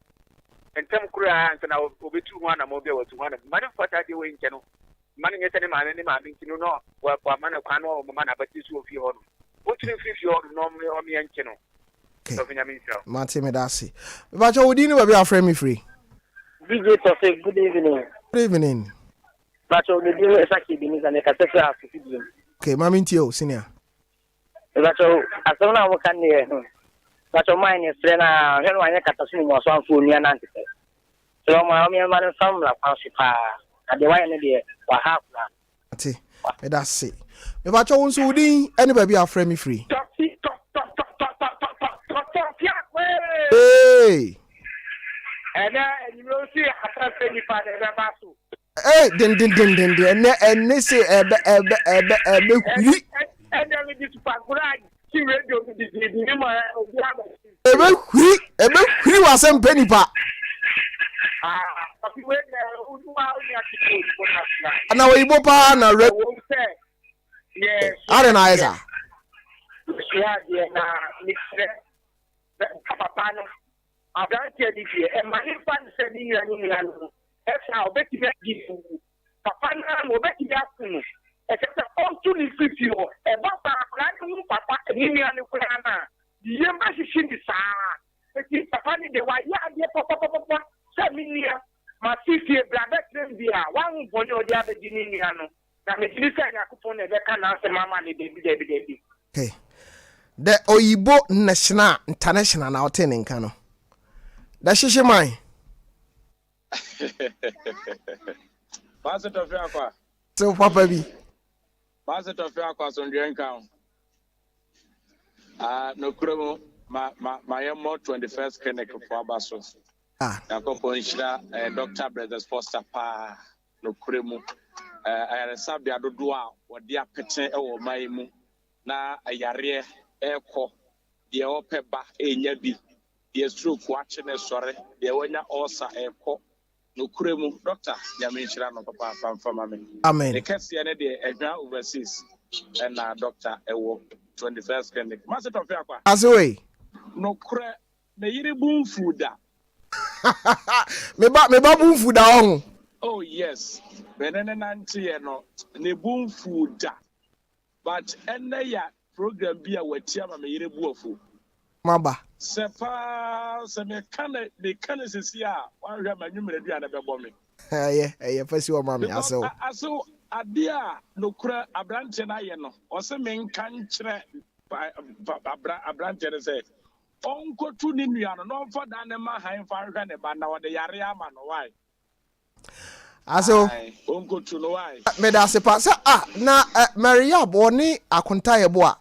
entem kura ansa na obetu ho na mo bia watu ho na mane fata de we nke no mane nyese ne mane ne ma binkinu no wa mane kwa no mama na bati su ofi ho no o tiri free ho no o me nke no so finya min sha mate me da se me ba cha wodi ni ba bi afre me free DJ Tofiakwaa, good evening. Good evening. But the deal is actually being an exception. Okay, mama ntio senior. But as soon as we can hear, but your mind is friend, I don't want to cut a swing or some food near Nancy. So my man from La Pansipa, and the wine idea, or half that. That's it. Me ba cha wonso din anybody afre me free. Hey. And you will see how many father basu. Hey, den and say ebe huri. And then we just pack right. She radio to the name ebe huri wasem penipa. Ana we ibo pa na re. Yes. Are na esa. Yeah, na Mr. Papa no. Abranche di fie e mani fan se ni yani no e fa obeti be di papa na mo beti ya kunu e se on to ni fifty o e ba pa ni papa ni yani kula na ye ma shishi ni sa e ti papa ni de wa ya de papa se mi ni ma fifty brother trend dia wa hu boni o dia be di ni ano na me ti se ya kupo na be kana se mama ni de bi okay the oyibo national international na hotel nka no da shishi mai Master Tofiakwaa so papa bi Master Tofiakwaa so ndien kan no kromo ma yemo 21st clinic for abaso yakopon shira Dr. Brothers Foster pa no kromo sabia dodo a wode apete e wo mai mu na ayare ekọ de opeba enya bi de stroke watch ne sore de wanya osa ekọ no kuremu doctor nyamenhira no papa famfama me amen the case ne de edwa overseas and na doctor ewo 21st clinic Master Tofiakwaa aswe no kure me yiri bumfu da me ba bumfu da on oh yes benene nantie no ne bumfu da but ene ya program bi a watia ma me yiri buofu maba sepa se me kana sisi a wanhwa manwumre dua na bebo me fasi o ma me aso adia no kura abrante na ye no o se me nka nkyere abrante ne se onkotu ni nua no no mfa da ne ma han fa hwa ne ba na wode yare ama no why aso onkotu no why me da se pa sa na Maria boni akonta ye bo a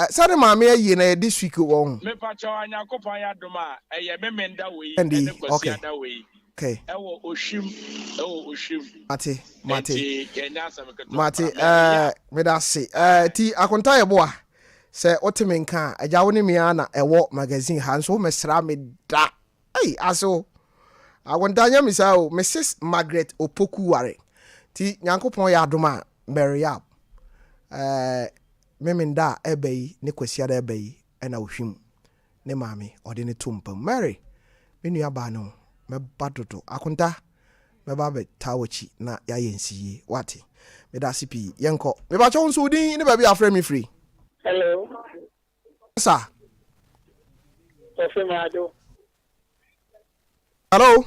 sare maame ayi na this week won me pa cha anya kopan ya doma eye memenda we ne kwasi ada we okay ewo oshim mate me da se ti akonta ye bo a se otime nka agya woni me ana ewo magazine ha nso mesra me da aso akonta nya misa o Mrs Margaret Opoku ware ti nyankopon ya doma Maria memenda ebeyi ne kwasi ada ebeyi na ohwim ne maame ode ne tumpa Mary menu aba no me badodo akonta me ba be tawochi na ya yensiye wate me da sipi yenko me ba chon so din ne ba bi afre me free hello Sir. Hello.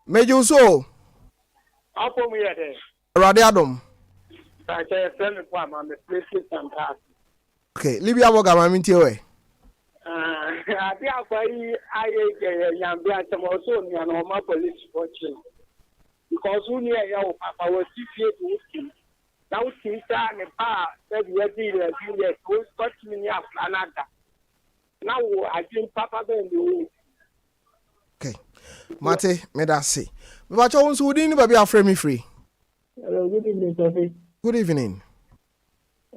Meju so. Apo mi yede. Radi Adam. I say friend me kwa ma me place some pass. Okay, Libya boga ma minti we. Ati akwa yi aye yambi atamo so ni na ma police watching. Because who near your papa was 6 years old. Now since ne pa said we did the so touch me near Canada. Now I think papa then the okay. Mate, me da say. Me ba cho unsu din ba bia frame me free. Hello, good evening, Sophie. Good evening.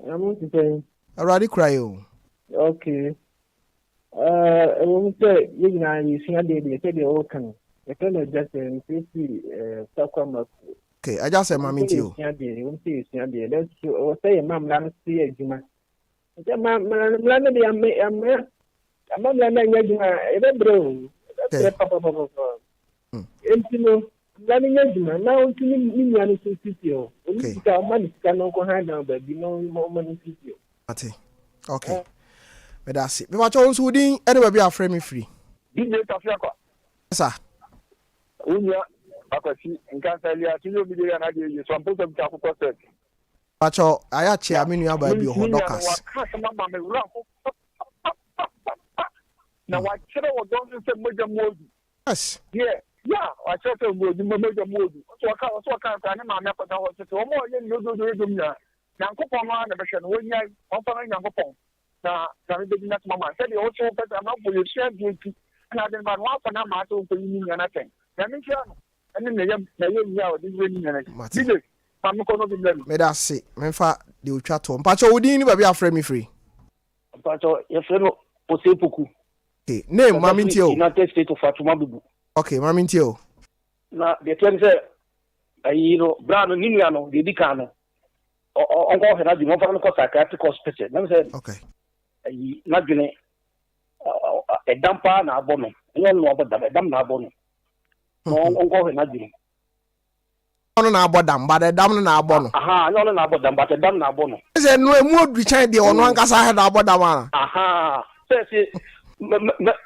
I'm on to say. Already cry you. Okay. I want to say you know you see they say they all can. I can just okay, I just said mommy to you. Let's say mom let see a juma. Mom okay. But that's it. Me watch on Sudin anyway be a frame free. Tofiakwaa. Sir. Unya akwasi nkansalia tinyo bidia na de yeso amposo mtako process. Pacho aya che aminu aba bi ho dokas. Na wa chere wo don se moja modu. Yes. Yeah. Wa chere se moja modu. So ka na ma me ko da ho se o mo ye ni do mia. Yankopon ma na be hwe no wonya on fa Yankopon. Na be na mama. Se de o so pe na bo ye share duty. Na de man wa fa na ma to ko ni na ten. Na me share no. Ene na ye nya o de we ni na. Dide. Ma me ko no bi blem. Me da se. Me fa de otwa to. Pacho wodi ni ba bi afre me free. Pacho ye frɛ no Osepoku. Okay, name mami ntio. United States of Fatuma Bubu. Okay, mami ntio. Na de twen se ayi no bra no ninua no de di kan no. Onko he na di mo fa no ko psychiatric hospital. Na say okay. Ayi na dwene edampa na abo no. Enyo no oboda edam na abo no. No onko he na dwene. Ono na abodam ba dam na abo no. Aha, ono na abodam ba dam na abo no. Say no emu odri chan de ono ankasa he na abodam ana. Aha. Say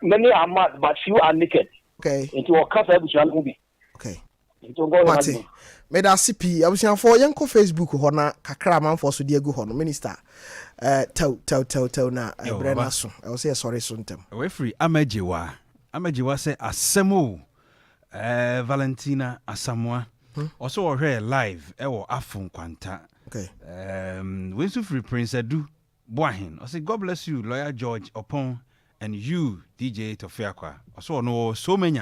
many are mad but few are naked. Okay. Into a casa ebusuan ko bi. Okay. Into go na. Me da CP abusuan for yenko Facebook ho na kakra manfo so de agu ho no minister. Tell na brena so. I will say sorry so ntem. We free Amajewa say asemo Valentina Asamoah. Also or here live ewo afun kwanta. Okay. We so free Prince Edu Boahin. I say God bless you Lawyer George Opon and you DJ Tofiakwaa. Also no so many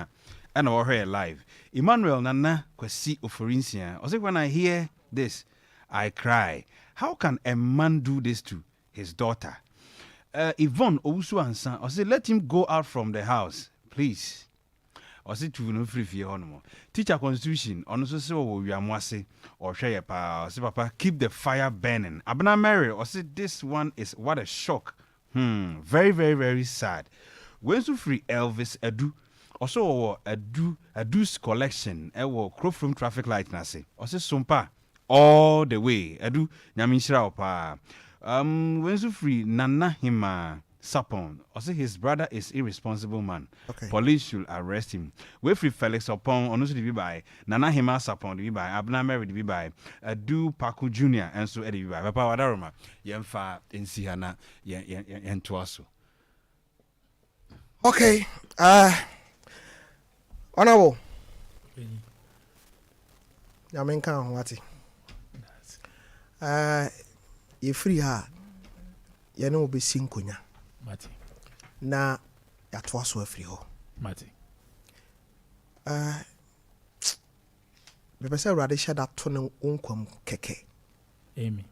and or here live. Emmanuel Nana Kwesi Oforinsia. I say when I hear this I cry. How can a man do this to his daughter? Yvonne Owusu Ansan. I say let him go out from the house, please. I say to no free fear on teacher constitution on so say we are mwase or share pa say papa keep the fire burning. Abna Mary or say this one is what a shock. Very very very sad. When so free Elvis Edu also Edu's collection crow from traffic light na say or say Sompa all the way Edu nyamishira opa. When so free Nana Hima Sapon, or say his brother is irresponsible man. Okay. Police should arrest him. We free Felix Opon, Onusu the by Nana Hima Sapon the by Abna Mary the by Du Paku Jr. and so Eddie by Papa Wadaroma Yemfa in Sihana Yen Tuaso. Okay. Honorable. Yamenka wati. You free her. You know be sinkonya. Mati. Na yatoa so afiri ho. Mati. Bebe se rade sha da to ne onkwam keke. Amen.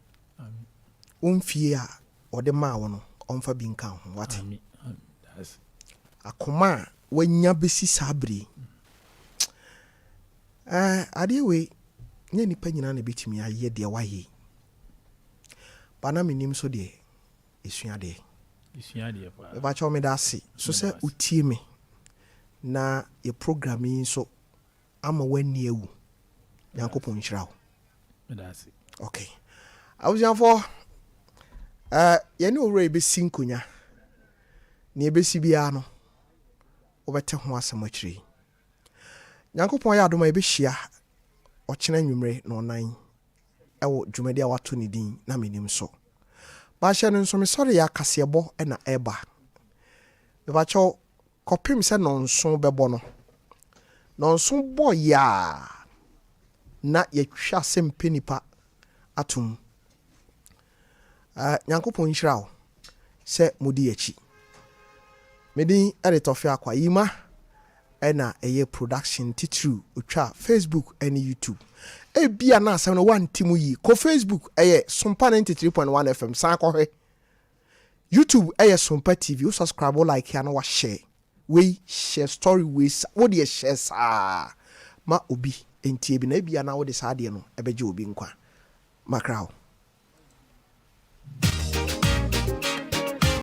Onfie a ode ma wo no onfa bi nka ho wate. Amen. That's akoma wanya besi sabri. Ade we nya nipa nyina na betimi aye de waye. Bana menim so de esuade. Esuade pa. E ba cho me da se. So se utie me na ye programming so ama wani ewu. Yankopon hira wo. Me da se. Okay. I was young for yɛne owura ɛbɛsi nkonya ne ɛbɛsi biara no wobɛte ho asɛm akyire nyankopɔn yɛ adom a yɛbɛhyia ɔkyena nwumere na ɔnan ɛwɔ dwumadi a wato ne din na menim so baahyɛ no nso mesɔre yɛ akaseɛbɔ ɛna ɛba mebakyɛw kɔpem sɛ nɔnso bɛbɔ no nɔnso bɔ yaa na yɛtwa sɛ mpɛ nipa atom nyankopɔn nhyira wo sɛ modi akyi medin ɛde Tofiakwaa yima ɛna ɛyɛ production titru otwa Facebook and YouTube ebia na asɛm no wantimu yi ko Facebook ɛyɛ Sompa 93.1 FM san kɔhwɛ YouTube ɛyɛ Sompa TV wo subscribe like ya na wa share we share story we wo de share saa ma obi entie bi na ebia na wo de saa de no ɛbɛgye obi nkwa makrao